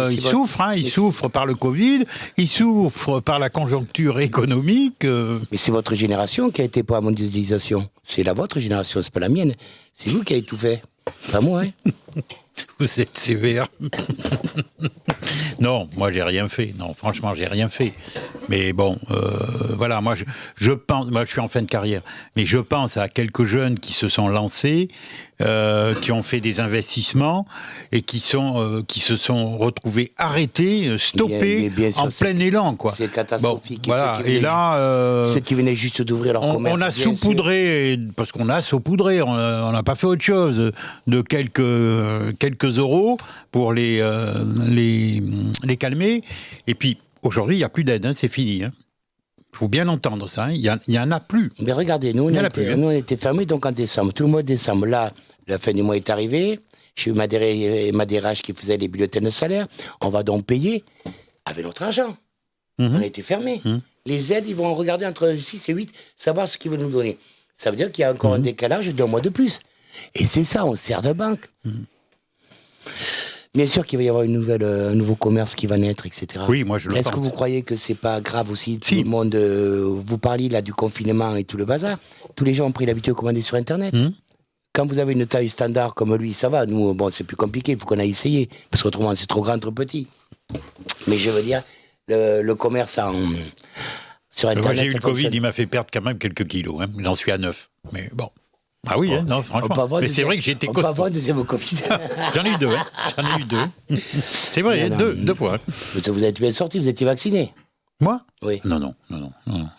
Speaker 1: ils souffrent. Ils souffrent par le Covid, ils souffrent par la conjoncture économique.
Speaker 2: Mais c'est votre génération qui a été pour la mondialisation. C'est la vôtre génération, c'est pas la mienne. C'est vous qui avez tout fait. Pas moi, hein.
Speaker 1: Vous êtes sévère. Non, moi j'ai rien fait. Non, franchement, j'ai rien fait. Mais bon, voilà, moi je pense, moi je suis en fin de carrière, mais je pense à quelques jeunes qui se sont lancés, qui ont fait des investissements et qui se sont retrouvés arrêtés, stoppés, bien sûr, en plein élan, quoi.
Speaker 2: C'est catastrophique.
Speaker 1: Bon, voilà. Et là,
Speaker 2: ceux qui venaient juste d'ouvrir leur commerce.
Speaker 1: On a saupoudré, parce qu'on a saupoudré, on n'a pas fait autre chose, de quelques euros pour les calmer. Et puis, aujourd'hui, il n'y a plus d'aide, c'est fini. Il faut bien entendre ça, il n'y en a plus.
Speaker 2: Mais regardez, nous, on était fermés donc en décembre. Tout le mois de décembre, là, la fin du mois est arrivée. J'ai eu ma DRH qui faisait les bulletins de salaire. On va donc payer avec notre argent. On a été fermés. Les aides, ils vont regarder entre 6 et 8, savoir ce qu'ils veulent nous donner. Ça veut dire qu'il y a encore un décalage d'1 mois de plus. Et c'est ça, on sert de banque. Bien sûr qu'il va y avoir un nouveau commerce qui va naître, etc.
Speaker 1: Oui, moi je le pense.
Speaker 2: Est-ce que vous croyez que c'est pas grave aussi tout le monde, vous parliez là du confinement et tout le bazar. Tous les gens ont pris l'habitude de commander sur Internet. Quand vous avez une taille standard comme lui, ça va. Nous, bon, c'est plus compliqué, il faut qu'on aille essayer. Parce qu'autrement, c'est trop grand, trop petit. Mais je veux dire, le commerce sur Internet...
Speaker 1: Moi, j'ai eu le Covid, il m'a fait perdre quand même quelques kilos. J'en suis à 9. Mais bon... Ah oui, non, franchement. Mais c'est vrai que j'étais costaud.
Speaker 2: On peut avoir un deuxième Covid.
Speaker 1: J'en ai eu 2, J'en ai eu 2. C'est vrai, deux fois.
Speaker 2: Vous êtes bien sorti, vous étiez vacciné.
Speaker 1: Moi?
Speaker 2: Oui.
Speaker 1: Non,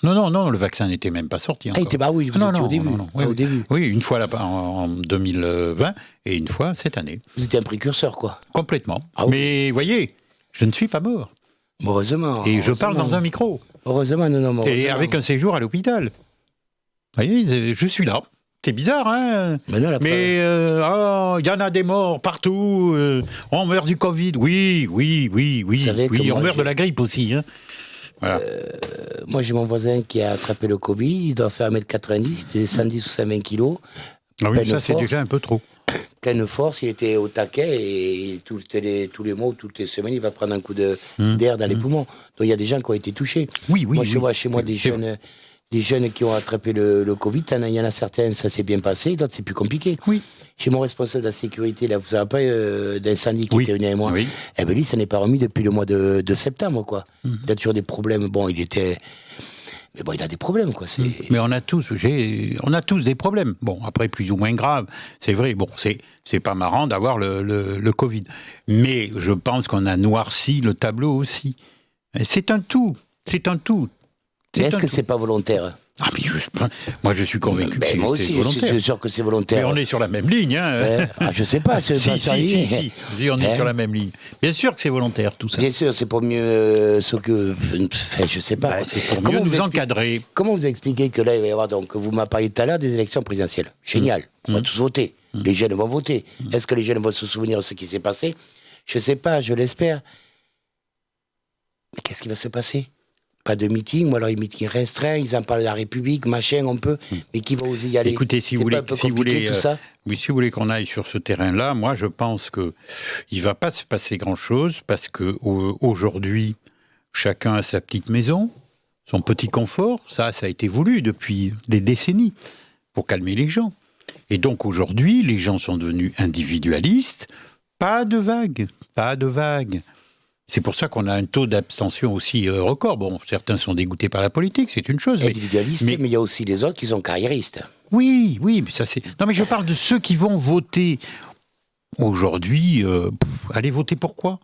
Speaker 1: le vaccin n'était même pas sorti encore.
Speaker 2: Oui, vous étiez au début. Au début.
Speaker 1: Oui, une fois en 2020 et une fois cette année.
Speaker 2: Vous étiez un précurseur, quoi.
Speaker 1: Complètement. Mais voyez, je ne suis pas mort.
Speaker 2: Heureusement.
Speaker 1: Et je parle dans un micro.
Speaker 2: Heureusement, non.
Speaker 1: Et avec un séjour à l'hôpital. Vous voyez, je suis là. C'est bizarre, hein? Mais il y en a des morts partout. On meurt du Covid. Oui. On meurt de la grippe aussi. Voilà.
Speaker 2: Moi, j'ai mon voisin qui a attrapé le Covid. Il doit faire 1m90, il faisait 110 ou 120 kilos.
Speaker 1: Ah oui, ça, c'est déjà un peu trop.
Speaker 2: Pleine force, il était au taquet et tous les mois, toutes les semaines, il va prendre un coup d'air dans les poumons. Donc, il y a des gens qui ont été touchés.
Speaker 1: Oui.
Speaker 2: Moi, je vois chez moi des jeunes qui ont attrapé le Covid, il y en a certains, ça s'est bien passé, d'autres, c'est plus compliqué.
Speaker 1: Oui.
Speaker 2: Chez mon responsable de la sécurité, là, vous savez pas d'incendie qui était venu avec moi.
Speaker 1: Oui.
Speaker 2: Eh bien, lui, ça n'est pas remis depuis le mois de septembre, quoi. Il a toujours des problèmes. Bon, mais bon, il a des problèmes, quoi.
Speaker 1: Mais on a tous des problèmes. Bon, après, plus ou moins graves. C'est vrai, bon, c'est pas marrant d'avoir le Covid. Mais je pense qu'on a noirci le tableau aussi. C'est un tout.
Speaker 2: Mais est-ce que c'est pas volontaire?
Speaker 1: Ah, mais moi, je suis convaincu que c'est volontaire.
Speaker 2: Moi aussi, je suis sûr que c'est volontaire.
Speaker 1: Mais on est sur la même ligne.
Speaker 2: Je sais pas.
Speaker 1: Si, on est sur la même ligne. Bien sûr que c'est volontaire, tout ça.
Speaker 2: Bien sûr, c'est pour mieux je sais pas.
Speaker 1: C'est pour mieux nous encadrer.
Speaker 2: Comment vous expliquez que là, il va y avoir, donc, vous m'avez parlé tout à l'heure des élections présidentielles. Génial. On va tous voter. Les jeunes vont voter. Est-ce que les jeunes vont se souvenir de ce qui s'est passé? Je sais pas, je l'espère. Mais qu'est-ce qui va se passer? Pas de meeting, ou alors les meetings restreints, ils en parlent de la République, machin, on peut, mais qui va oser y aller?
Speaker 1: Écoutez, si vous voulez qu'on aille sur ce terrain-là, moi je pense que il va pas se passer grand-chose, parce que aujourd'hui, chacun a sa petite maison, son petit confort, ça a été voulu depuis des décennies, pour calmer les gens. Et donc aujourd'hui, les gens sont devenus individualistes, pas de vagues. C'est pour ça qu'on a un taux d'abstention aussi record. Bon, certains sont dégoûtés par la politique, c'est une chose.
Speaker 2: Individualistes, mais il y a aussi les autres qui sont carriéristes.
Speaker 1: Oui, mais ça c'est... Non, mais je parle de ceux qui vont voter aujourd'hui. Allez voter pourquoi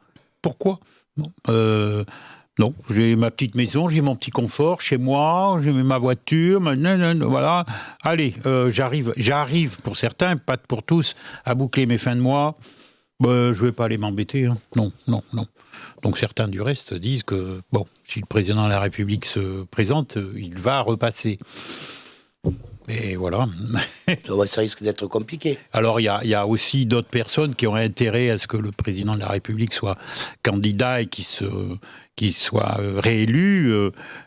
Speaker 1: non, j'ai ma petite maison, j'ai mon petit confort chez moi, j'ai ma voiture, voilà. Allez, j'arrive pour certains, pas pour tous, à boucler mes fins de mois. Je vais pas aller m'embêter. Hein. Non. Donc certains du reste disent que, si le président de la République se présente, il va repasser. Et voilà.
Speaker 2: Ça risque d'être compliqué.
Speaker 1: Alors, il y a aussi d'autres personnes qui ont intérêt à ce que le président de la République soit candidat et qu'il soit réélu.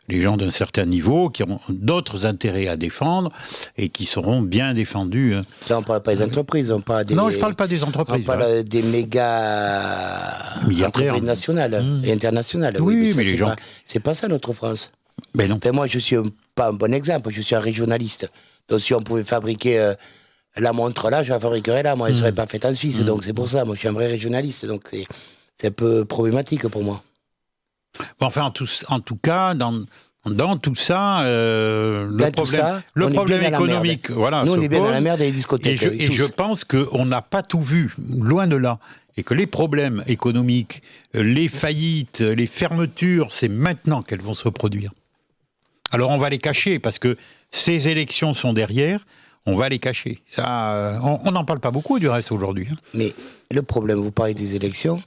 Speaker 1: Les gens d'un certain niveau qui ont d'autres intérêts à défendre et qui seront bien défendus.
Speaker 2: Là, on ne parle pas des entreprises, on parle des...
Speaker 1: Non, je ne parle pas des entreprises.
Speaker 2: On parle des méga entreprises nationales et internationales.
Speaker 1: Oui, mais les gens...
Speaker 2: C'est pas ça, notre France.
Speaker 1: Mais non.
Speaker 2: Enfin, moi, je suis pas un bon exemple, je suis un régionaliste. Donc, si on pouvait fabriquer la montre là, je la fabriquerais là. Moi, elle ne serait pas faite en Suisse. Donc, c'est pour ça. Moi, je suis un vrai régionaliste. Donc, c'est un peu problématique pour moi.
Speaker 1: Bon, enfin, en tout cas, dans tout ça, le problème économique, voilà,
Speaker 2: nous, on
Speaker 1: se
Speaker 2: est bien
Speaker 1: pose,
Speaker 2: dans la merde des discothèques.
Speaker 1: Et je pense qu'on n'a pas tout vu, loin de là. Et que les problèmes économiques, les faillites, les fermetures, c'est maintenant qu'elles vont se produire. Alors, on va les cacher, parce que ces élections sont derrière, on va les cacher. Ça, on n'en parle pas beaucoup, du reste, aujourd'hui.
Speaker 2: Mais le problème, vous parlez des élections,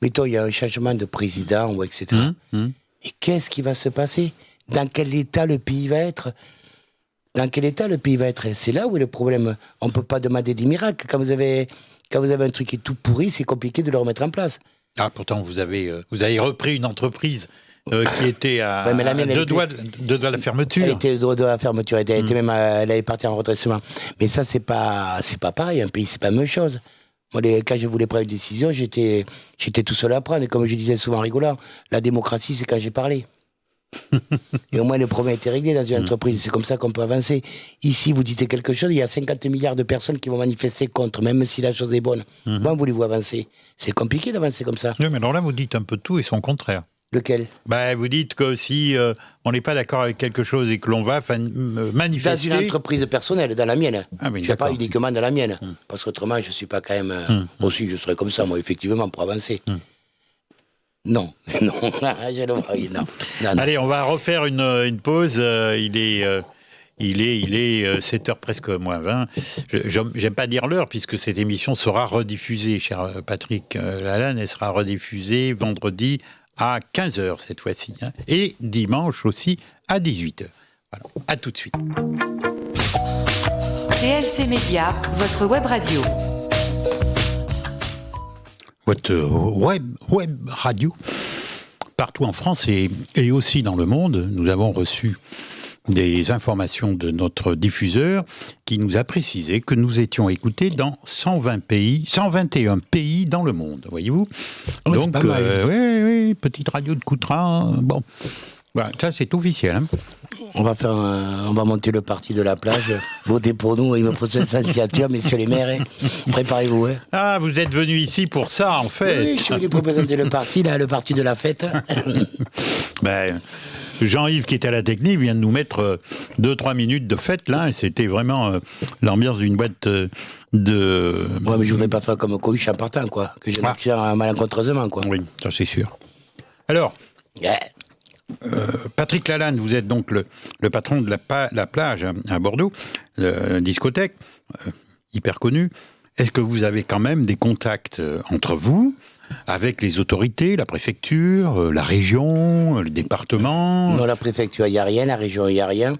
Speaker 2: mettons, il y a un changement de président, etc. Et qu'est-ce qui va se passer? Dans quel état le pays va être? C'est là où est le problème. On ne peut pas demander des miracles. Quand vous avez un truc qui est tout pourri, c'est compliqué de le remettre en place.
Speaker 1: Ah, pourtant, vous avez repris une entreprise qui était à deux doigts de la fermeture.
Speaker 2: Elle était deux doigts de la fermeture. Elle est partie en redressement. Mais ça, c'est pas pareil. Un pays, c'est pas la même chose. Moi, quand je voulais prendre une décision, j'étais tout seul à prendre. Et comme je disais souvent rigolant, la démocratie, c'est quand j'ai parlé. Et au moins, le problème était réglé dans une entreprise. C'est comme ça qu'on peut avancer. Ici, vous dites quelque chose, il y a 50 milliards de personnes qui vont manifester contre, même si la chose est bonne. Comment voulez-vous avancer? C'est compliqué d'avancer comme ça.
Speaker 1: Oui, mais alors là, vous dites un peu tout et son contraire.
Speaker 2: Lequel?
Speaker 1: Vous dites que si on n'est pas d'accord avec quelque chose et que l'on va manifester...
Speaker 2: Dans une entreprise personnelle, dans la mienne.
Speaker 1: Ah,
Speaker 2: je ne suis pas uniquement dans la mienne. Parce qu'autrement, je ne suis pas quand même... Aussi, je serais comme ça, moi, effectivement, pour avancer. Non, je le vois, non.
Speaker 1: Allez, on va refaire une pause. Il est 7h presque moins 20. J'aime pas dire l'heure, puisque cette émission sera rediffusée, cher Patrick Lalanne. Elle sera rediffusée vendredi à 15h cette fois-ci, et dimanche aussi à 18h. Voilà. À tout de suite.
Speaker 3: CLC Média, votre web radio.
Speaker 1: Votre web radio, partout en France et aussi dans le monde. Nous avons reçu des informations de notre diffuseur qui nous a précisé que nous étions écoutés dans 121 pays dans le monde, voyez-vous.
Speaker 2: Oh,
Speaker 1: donc,
Speaker 2: c'est pas mal.
Speaker 1: Oui, petite radio de Coutras. Bon, voilà, ça c'est officiel.
Speaker 2: On va monter le parti de la plage. Votez pour nous, il me faut cette signature, messieurs les maires. Préparez-vous.
Speaker 1: Ah, vous êtes venus ici pour ça, en fait.
Speaker 2: Oui, je suis venu pour présenter le parti de la fête.
Speaker 1: Jean-Yves, qui était à la technique, vient de nous mettre 2-3 minutes de fête, là, et c'était vraiment l'ambiance d'une boîte de...
Speaker 2: Ouais, mais je voudrais pas faire comme Coluche en partant, quoi. Que j'ai l'accident malencontreusement, quoi.
Speaker 1: Oui, ça c'est sûr. Alors, Patrick Lalanne, vous êtes donc le patron de la plage à Bordeaux, discothèque, hyper connue. Est-ce que vous avez quand même des contacts entre vous, avec les autorités, la préfecture, la région, le département?
Speaker 2: Non, la préfecture, il n'y a rien, la région, il n'y a rien.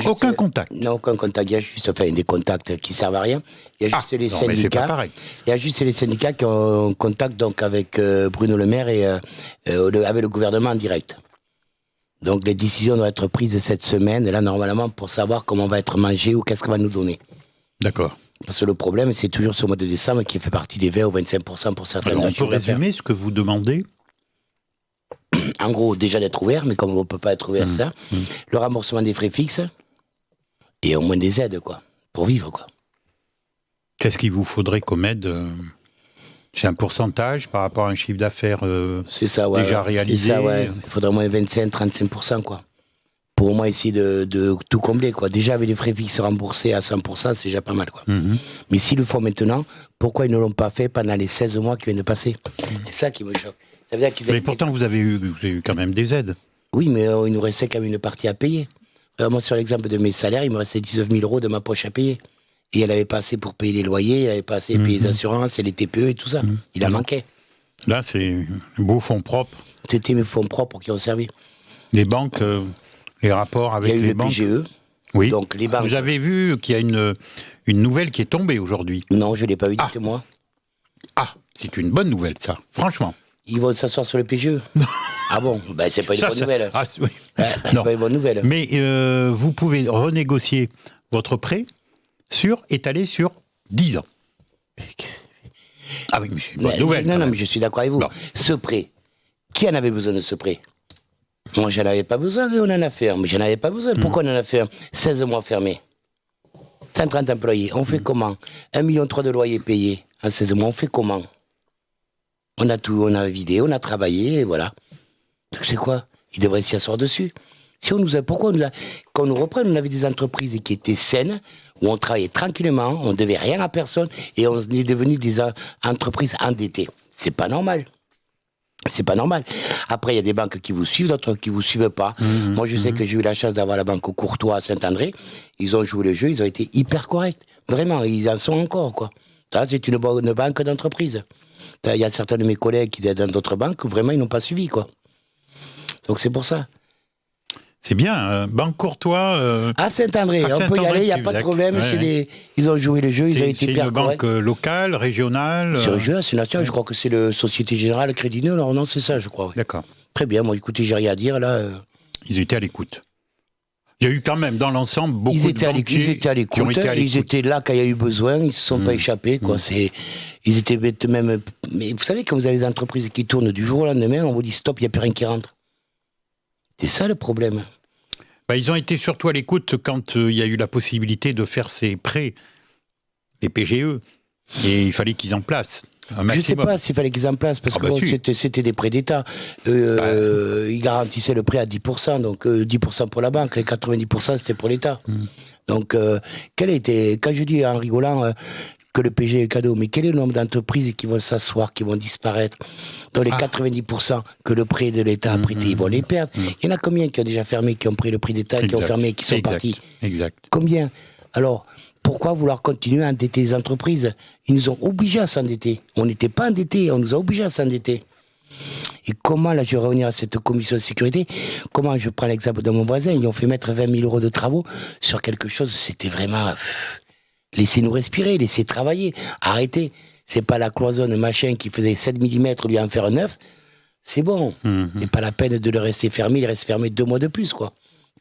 Speaker 1: Aucun contact?
Speaker 2: Non, aucun contact. Il y a juste des contacts qui ne servent à rien. Il y a juste les syndicats.
Speaker 1: Mais c'est pas pareil.
Speaker 2: Il y a juste les syndicats qui ont contact donc, avec Bruno Le Maire et avec le gouvernement en direct. Donc les décisions doivent être prises cette semaine, là, normalement, pour savoir comment on va être mangé ou qu'est-ce qu'on va nous donner.
Speaker 1: D'accord.
Speaker 2: Parce que le problème, c'est toujours ce mois de décembre qui fait partie des 20 ou 25% pour certains.
Speaker 1: Alors, on peut résumer ce que vous demandez?
Speaker 2: En gros, déjà d'être ouvert, mais comme on ne peut pas être ouvert, le remboursement des frais fixes et au moins des aides, quoi, pour vivre, quoi.
Speaker 1: Qu'est-ce qu'il vous faudrait comme aide? C'est un pourcentage par rapport à un chiffre d'affaires
Speaker 2: C'est ça, ouais.
Speaker 1: déjà réalisé.
Speaker 2: C'est ça, ouais. Il faudrait au moins 25-35%, quoi. Pour au moins essayer de tout combler, quoi. Déjà, avec les frais fixes remboursés à 100%, c'est déjà pas mal, quoi. Mais s'ils le font maintenant, pourquoi ils ne l'ont pas fait pendant les 16 mois qui viennent de passer? C'est ça qui me choque. Ça veut dire qu'ils
Speaker 1: Mais pourtant, vous avez eu quand même des aides.
Speaker 2: Oui, mais il nous restait quand même une partie à payer. Moi, sur l'exemple de mes salaires, il me restait 19 000 € de ma poche à payer. Et elle n'avait pas assez pour payer les loyers, elle n'avait pas assez pour payer les assurances et les TPE et tout ça. Il en manquait.
Speaker 1: Là, c'est un beau fonds propres.
Speaker 2: C'était mes fonds propres qui ont servi.
Speaker 1: Les banques, les rapports avec
Speaker 2: Il y a eu
Speaker 1: les
Speaker 2: le
Speaker 1: banques.
Speaker 2: PGE.
Speaker 1: Oui.
Speaker 2: Donc, les banques...
Speaker 1: Vous avez vu qu'il y a une nouvelle qui est tombée aujourd'hui.
Speaker 2: Non, je ne l'ai pas vu, dites-moi.
Speaker 1: Ah, c'est une bonne nouvelle, ça, franchement.
Speaker 2: Ils vont s'asseoir sur le PGE. Ah bon, ben, c'est pas une bonne nouvelle.
Speaker 1: Ah, oui.
Speaker 2: C'est
Speaker 1: Non.
Speaker 2: pas une bonne nouvelle.
Speaker 1: Mais vous pouvez renégocier votre prêt étalé sur 10 ans. Ah oui, mais c'est une bonne nouvelle.
Speaker 2: Non,
Speaker 1: quand
Speaker 2: non,
Speaker 1: même.
Speaker 2: mais je suis d'accord avec vous.
Speaker 1: Bon.
Speaker 2: Ce prêt, qui en avait besoin de ce prêt? Moi, j'en avais pas besoin et on en a fait un. Mais j'en avais pas besoin. Pourquoi on en a fait un? 16 mois fermés. 130 employés. On fait comment? 1,3 million de loyers payés en 16 mois. On fait comment? On a tout, on a vidé, on a travaillé, et voilà. C'est quoi? Ils devraient s'y asseoir dessus. Si on nous a, pourquoi on nous a, quand on nous reprend, on avait des entreprises qui étaient saines, où on travaillait tranquillement, on ne devait rien à personne, et on est devenu des entreprises endettées. C'est pas normal. C'est pas normal. Après, il y a des banques qui vous suivent, d'autres qui vous suivent pas. Moi, je sais que j'ai eu la chance d'avoir la banque Courtois à Saint-André. Ils ont joué le jeu, ils ont été hyper corrects. Vraiment, ils en sont encore, quoi. Ça, c'est une bonne banque d'entreprise. Il y a certains de mes collègues qui étaient dans d'autres banques où vraiment ils n'ont pas suivi, quoi. Donc c'est pour ça.
Speaker 1: C'est bien, Banque Courtois.
Speaker 2: À Saint-André, on peut y aller, il n'y a pas de problème.
Speaker 1: Ouais.
Speaker 2: Ils ont joué le jeu, ils ont été
Speaker 1: C'est
Speaker 2: hyper
Speaker 1: une
Speaker 2: corrects.
Speaker 1: banque locale, régionale.
Speaker 2: C'est régional, c'est national, je crois que c'est le Société Générale Crédit Nul, alors non, c'est ça, je crois. Ouais.
Speaker 1: D'accord.
Speaker 2: Très bien, moi écoutez, j'ai rien à dire là.
Speaker 1: Ils étaient à l'écoute. Il y a eu quand même dans l'ensemble beaucoup
Speaker 2: Ils étaient
Speaker 1: de
Speaker 2: à l'écoute,
Speaker 1: banquiers
Speaker 2: ils étaient à
Speaker 1: qui ont
Speaker 2: l'écoute,
Speaker 1: été à
Speaker 2: ils
Speaker 1: l'écoute.
Speaker 2: étaient là quand il y a eu besoin, ils ne se sont pas échappés, quoi. Ils étaient bêtes même. Mais vous savez, quand vous avez des entreprises qui tournent du jour au lendemain, on vous dit stop, il n'y a plus rien qui rentre. C'est ça le problème.
Speaker 1: Bah, ils ont été surtout à l'écoute quand il y a eu la possibilité de faire ces prêts, les PGE, et il fallait qu'ils en placent un
Speaker 2: Je ne sais
Speaker 1: maximum.
Speaker 2: pas s'il fallait qu'ils en placent, parce
Speaker 1: Ah bah
Speaker 2: que bon,
Speaker 1: si.
Speaker 2: c'était des prêts d'État. Ils garantissaient le prêt à 10%, donc 10% pour la banque, les 90% c'était pour l'État. Donc, quel a été, quand je dis en rigolant que le PG est cadeau, mais quel est le nombre d'entreprises qui vont s'asseoir, qui vont disparaître, dont les 90% que le prêt de l'État a prêté, ils vont les perdre. Il y en a combien qui ont déjà fermé, qui ont pris le prix d'État, qui ont fermé, qui sont partis?
Speaker 1: Exact.
Speaker 2: Combien? Alors, pourquoi vouloir continuer à endetter les entreprises? Ils nous ont obligés à s'endetter. On n'était pas endettés, on nous a obligés à s'endetter. Et comment, là, je vais revenir à cette commission de sécurité, comment, je prends l'exemple de mon voisin, ils ont fait mettre 20 000 € de travaux sur quelque chose, c'était vraiment... laissez-nous respirer, laissez travailler, arrêtez. C'est pas la cloisonne machin qui faisait 7 mm, lui en faire un 9. C'est bon. C'est pas la peine de le rester fermé, il reste fermé 2 mois de plus, quoi.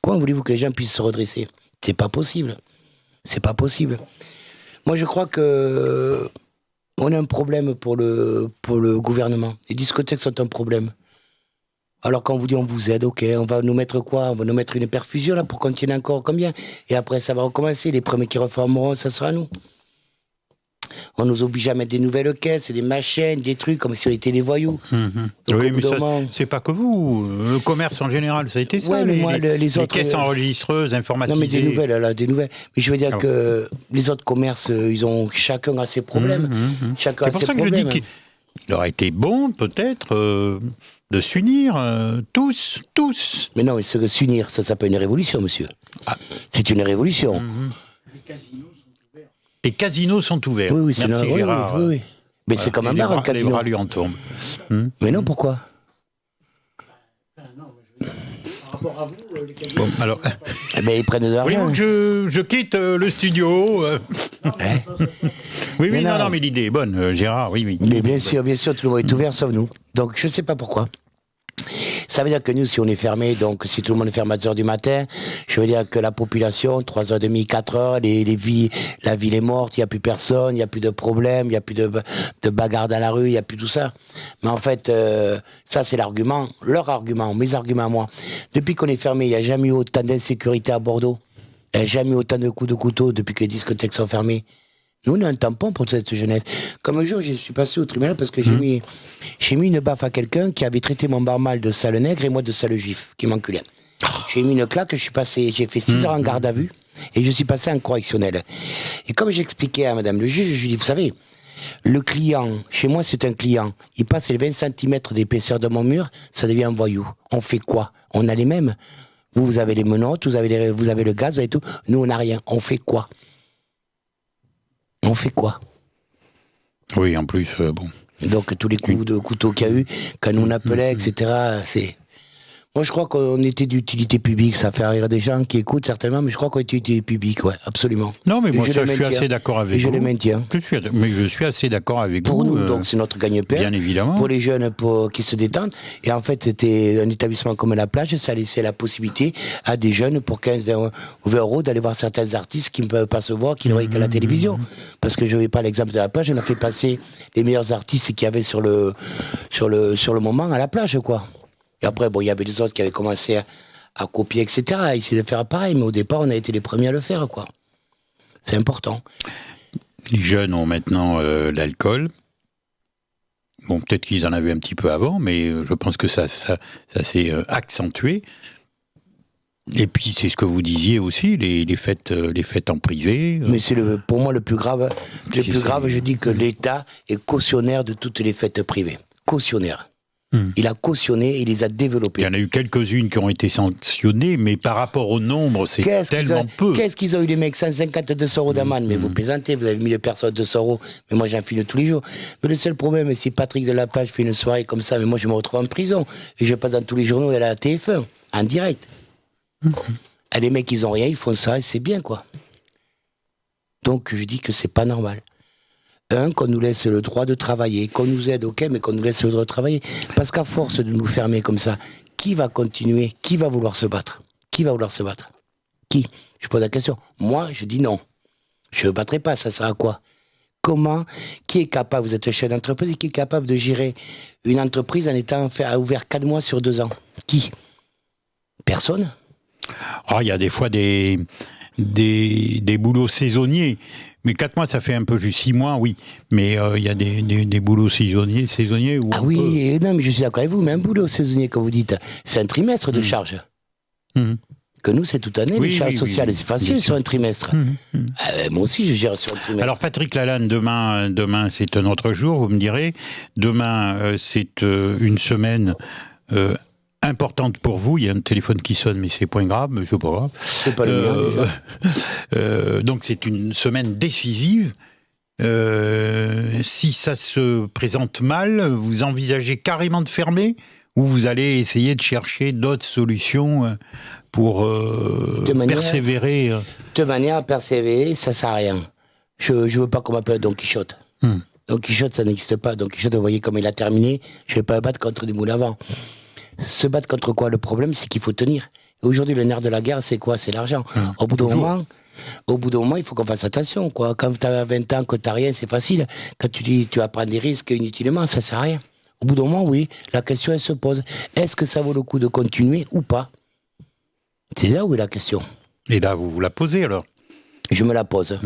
Speaker 2: Comment voulez-vous que les gens puissent se redresser? C'est pas possible. C'est pas possible. Moi, je crois que on a un problème pour le gouvernement. Les discothèques sont un problème. Alors quand on vous dit on vous aide, ok, on va nous mettre quoi? On va nous mettre une perfusion là pour continuer encore combien? Et après ça va recommencer. Les premiers qui reformeront, ça sera nous. On nous oblige à mettre des nouvelles caisses, des machines, des trucs comme si on était des voyous. Donc,
Speaker 1: Oui,
Speaker 2: au bout
Speaker 1: mais
Speaker 2: d'un
Speaker 1: ça,
Speaker 2: moment-
Speaker 1: c'est pas que vous. Le commerce en général, ça a été ça.
Speaker 2: Ouais, mais moi, les autres,
Speaker 1: caisses enregistreuses, informatisées.
Speaker 2: Non, mais des nouvelles, là, des nouvelles. Mais je veux dire
Speaker 1: Ah.
Speaker 2: que les autres commerces, ils ont chacun a ses problèmes. Chacun
Speaker 1: C'est
Speaker 2: a
Speaker 1: pour
Speaker 2: ses
Speaker 1: ça que je
Speaker 2: problèmes.
Speaker 1: dis qu'il aurait été bon, peut-être, de s'unir, tous.
Speaker 2: Mais non, mais s'unir, ça s'appelle une révolution, monsieur. C'est une révolution.
Speaker 1: Les casinos sont ouverts.
Speaker 2: Oui, oui, c'est
Speaker 1: Merci
Speaker 2: une- oui,
Speaker 1: Gérard.
Speaker 2: oui, oui. Mais c'est comme un bar, un
Speaker 1: Les
Speaker 2: casino.
Speaker 1: bras lui en tombent.
Speaker 2: Mais non, pourquoi?
Speaker 1: Bon, alors,
Speaker 2: Eh ben, ils prennent de l'argent.
Speaker 1: voulez-vous que je quitte le studio
Speaker 2: Hein?
Speaker 1: Oui,
Speaker 2: Mais
Speaker 1: non,
Speaker 2: non.
Speaker 1: mais l'idée est bonne, Gérard, oui.
Speaker 2: Mais bien sûr, tout le monde est ouvert, sauf nous. Donc, je ne sais pas pourquoi. Ça veut dire que nous, si on est fermé, donc si tout le monde est fermé à 2h du matin, je veux dire que la population, 3h30, 4h, la ville est morte, il n'y a plus personne, il n'y a plus de problème, il n'y a plus de bagarre dans la rue, il n'y a plus tout ça. Mais en fait, ça c'est l'argument, leur argument, mes arguments à moi. Depuis qu'on est fermé, il n'y a jamais eu autant d'insécurité à Bordeaux. Il n'y a jamais eu autant de coups de couteau depuis que les discothèques sont fermées. Nous, on est un tampon pour cette jeunesse. Comme un jour, je suis passé au tribunal parce que j'ai mis une baffe à quelqu'un qui avait traité mon barmal de sale nègre et moi de sale juif, qui m'enculait. J'ai mis une claque, j'ai fait 6 heures en garde à vue et je suis passé en correctionnel. Et comme j'expliquais à madame le juge, je lui dis, vous savez, le client, chez moi c'est un client, il passe les 20 cm d'épaisseur de mon mur, ça devient un voyou. On fait quoi? On a les mêmes. Vous avez les menottes, vous avez le gaz, vous avez tout. Nous, on n'a rien. On fait quoi? On fait quoi?
Speaker 1: Oui, en plus, bon.
Speaker 2: Donc, tous les coups de couteau qu'il y a eu, quand nous on appelait, etc., c'est... Moi, je crois qu'on était d'utilité publique. Ça fait rire des gens qui écoutent certainement, mais je crois qu'on était d'utilité publique, ouais, absolument.
Speaker 1: Non, mais moi, je suis assez d'accord avec vous.
Speaker 2: Je le maintiens.
Speaker 1: Mais je suis assez d'accord avec vous.
Speaker 2: Pour nous, donc, c'est notre gagne-pain.
Speaker 1: Bien évidemment.
Speaker 2: Pour les jeunes qui se détendent. Et en fait, c'était un établissement comme la plage, ça laissait la possibilité à des jeunes, pour 15, 20 euros, d'aller voir certains artistes qui ne peuvent pas se voir, qui ne voient qu'à la télévision. Parce que je vais pas l'exemple de la plage, on a fait passer les meilleurs artistes qu'il y avait sur le moment à la plage, quoi. Et après, bon, il y avait les autres qui avaient commencé à copier, etc., à essayer de faire pareil. Mais au départ, on a été les premiers à le faire, quoi. C'est important.
Speaker 1: Les jeunes ont maintenant l'alcool. Bon, peut-être qu'ils en avaient un petit peu avant, mais je pense que ça s'est accentué. Et puis, c'est ce que vous disiez aussi, les fêtes en privé.
Speaker 2: Mais c'est pour moi le plus grave. Le plus grave, je dis que l'État est cautionnaire de toutes les fêtes privées. Cautionnaire. Il a cautionné, il les a développées.
Speaker 1: Il y en a eu quelques-unes qui ont été sanctionnées, mais par rapport au nombre, c'est tellement peu.
Speaker 2: Qu'est-ce qu'ils ont eu les mecs? 150, 200 euros d'amende. Mais vous plaisantez, vous avez mis les personnes 200 euros, mais moi j'en file tous les jours. Mais le seul problème, c'est Patrick Delapage fait une soirée comme ça, mais moi je me retrouve en prison. Et je passe dans tous les journaux et à la TF1, en direct. Et les mecs, ils ont rien, ils font ça, et c'est bien, quoi. Donc je dis que c'est pas normal. Qu'on nous laisse le droit de travailler, qu'on nous aide, ok, mais qu'on nous laisse le droit de travailler. Parce qu'à force de nous fermer comme ça, qui va continuer? Qui va vouloir se battre? Qui va vouloir se battre? Qui? Je pose la question. Moi, je dis non. Je ne me battrai pas, ça sert à quoi? Comment? Qui est capable, vous êtes chef d'entreprise, qui est capable de gérer une entreprise en étant ouvert 4 mois sur 2 ans? Qui? Personne.
Speaker 1: Oh, il y a des fois des boulots saisonniers. Mais 4 mois, ça fait un peu juste 6 mois, oui. Mais il y a des boulots saisonniers où
Speaker 2: oui, non, mais je suis d'accord avec vous, mais un boulot saisonnier, comme vous dites, c'est un trimestre de charge. Que nous, c'est toute année, les charges sociales. Et c'est facile sur un trimestre. Moi aussi, je gère sur un trimestre.
Speaker 1: Alors, Patrick Lalanne, demain c'est un autre jour, vous me direz. Demain, c'est une semaine importante pour vous. Il y a un téléphone qui sonne, mais c'est point grave, mais c'est pas grave.
Speaker 2: C'est pas le mien,
Speaker 1: donc c'est une semaine décisive. Si ça se présente mal, vous envisagez carrément de fermer ou vous allez essayer de chercher d'autres solutions pour persévérer?
Speaker 2: De manière à persévérer, ça sert à rien. Je veux pas qu'on m'appelle Don Quichotte. Don Quichotte, ça n'existe pas. Don Quichotte, vous voyez comme il a terminé. Je vais pas me battre contre des moules à vent. Se battre contre quoi? Le problème, c'est qu'il faut tenir. Et aujourd'hui, le nerf de la guerre, c'est quoi? C'est l'argent. Au bout d'un moment, il faut qu'on fasse attention, quoi. Quand tu as 20 ans, que tu n'as rien, c'est facile. Quand tu dis tu vas prendre des risques inutilement, ça sert à rien. Au bout d'un moment, oui, la question, elle se pose. Est-ce que ça vaut le coup de continuer ou pas? C'est là où est la question.
Speaker 1: Et là, vous la posez, alors? Je
Speaker 2: me la pose.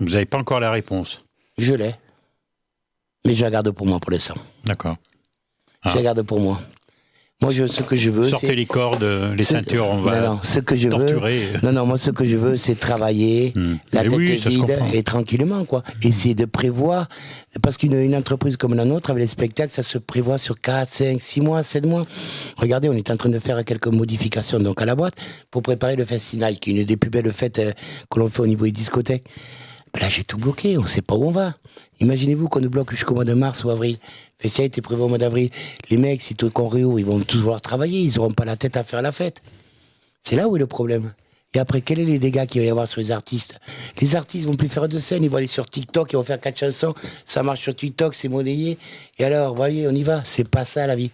Speaker 1: Vous n'avez pas encore la réponse?
Speaker 2: Je l'ai. Mais je la garde pour moi, pour l'instant.
Speaker 1: D'accord.
Speaker 2: Je la garde pour moi. Moi, ce que je veux,
Speaker 1: sortez les cordes, les ceintures, on va
Speaker 2: non, ce que je
Speaker 1: torturer.
Speaker 2: Moi, ce que je veux, c'est travailler, la tête vide et tranquillement, quoi. Essayer de prévoir, parce qu'une entreprise comme la nôtre, avec les spectacles, ça se prévoit sur 4, 5, 6 mois, 7 mois. Regardez, on est en train de faire quelques modifications donc à la boîte pour préparer le Festinal, qui est une des plus belles fêtes que l'on fait au niveau des discothèques. Ben là, j'ai tout bloqué, on ne sait pas où on va. Imaginez-vous qu'on nous bloque jusqu'au mois de mars ou avril. Le festival était prévu au mois d'avril. Les mecs, si tout qu'on réouvre, ils vont tous vouloir travailler, ils n'auront pas la tête à faire la fête. C'est là où est le problème. Et après, quels sont les dégâts qu'il va y avoir sur les artistes? Les artistes vont plus faire de scène, ils vont aller sur TikTok, ils vont faire 4 chansons, ça marche sur TikTok, c'est monnayé. Et alors, voyez, on y va. C'est pas ça la vie.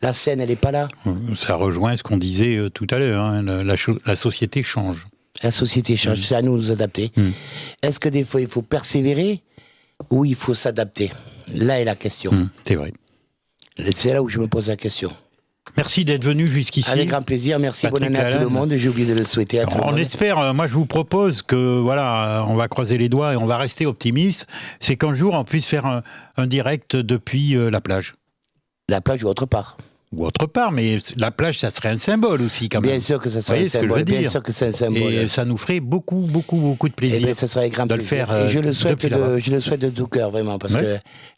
Speaker 2: La scène, elle n'est pas là.
Speaker 1: Ça rejoint ce qu'on disait tout à l'heure. Hein. La société change.
Speaker 2: La société change, c'est à nous de nous adapter. Est-ce que des fois, il faut persévérer ou il faut s'adapter? Là est la question.
Speaker 1: C'est vrai.
Speaker 2: C'est là où je me pose la question.
Speaker 1: Merci d'être venu jusqu'ici.
Speaker 2: Avec grand plaisir, merci,
Speaker 1: Patrick
Speaker 2: bonne année à tout le
Speaker 1: Lalanne.
Speaker 2: monde, j'ai oublié de le souhaiter à tout le monde.
Speaker 1: On espère, moi je vous propose que, voilà, on va croiser les doigts et on va rester optimiste, c'est qu'un jour on puisse faire un direct depuis la plage.
Speaker 2: La plage ou autre part.
Speaker 1: Ou autre part, mais la plage, ça serait un symbole aussi quand même.
Speaker 2: Bien sûr que ça serait
Speaker 1: Vous voyez
Speaker 2: un
Speaker 1: ce que je veux
Speaker 2: symbole, bien
Speaker 1: dire.
Speaker 2: sûr que c'est un symbole.
Speaker 1: Et ça nous ferait beaucoup de plaisir.
Speaker 2: Eh bien, ça serait avec grand
Speaker 1: de le
Speaker 2: plaisir.
Speaker 1: faire,
Speaker 2: Et je le souhaite
Speaker 1: depuis là-bas.
Speaker 2: je le souhaite de tout cœur, vraiment, parce
Speaker 1: Ouais.
Speaker 2: que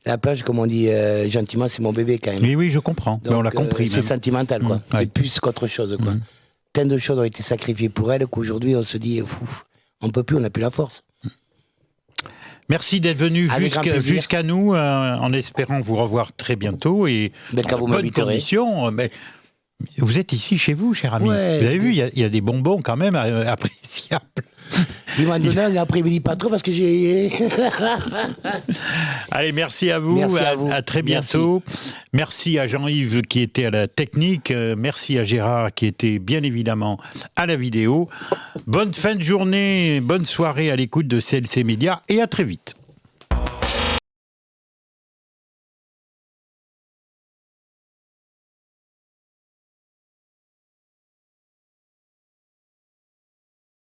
Speaker 2: la plage, comme on dit gentiment, c'est mon bébé quand même.
Speaker 1: Mais oui, je comprends. Mais on l'a compris.
Speaker 2: C'est
Speaker 1: même.
Speaker 2: sentimental, quoi.
Speaker 1: Ouais.
Speaker 2: C'est plus qu'autre chose, quoi. Tant de choses ont été sacrifiées pour elle qu'aujourd'hui, on se dit, on peut plus, on n'a plus la force.
Speaker 1: Merci d'être venu
Speaker 2: Avec grand plaisir.
Speaker 1: jusqu'à nous, en espérant vous revoir très bientôt et
Speaker 2: Mais
Speaker 1: dans
Speaker 2: quand
Speaker 1: de
Speaker 2: vous
Speaker 1: bonnes
Speaker 2: m'inviterez.
Speaker 1: conditions. Mais vous êtes ici chez vous, cher ami.
Speaker 2: Ouais.
Speaker 1: Vous avez vu, il y a des bonbons quand même appréciables.
Speaker 2: Il m'a donné un après-midi pas trop parce que j'ai...
Speaker 1: Allez, merci à vous.
Speaker 2: Merci à vous.
Speaker 1: À très bientôt. Merci à Jean-Yves qui était à la technique. Merci à Gérard qui était bien évidemment à la vidéo. Bonne fin de journée, bonne soirée à l'écoute de CLC Média et à très vite.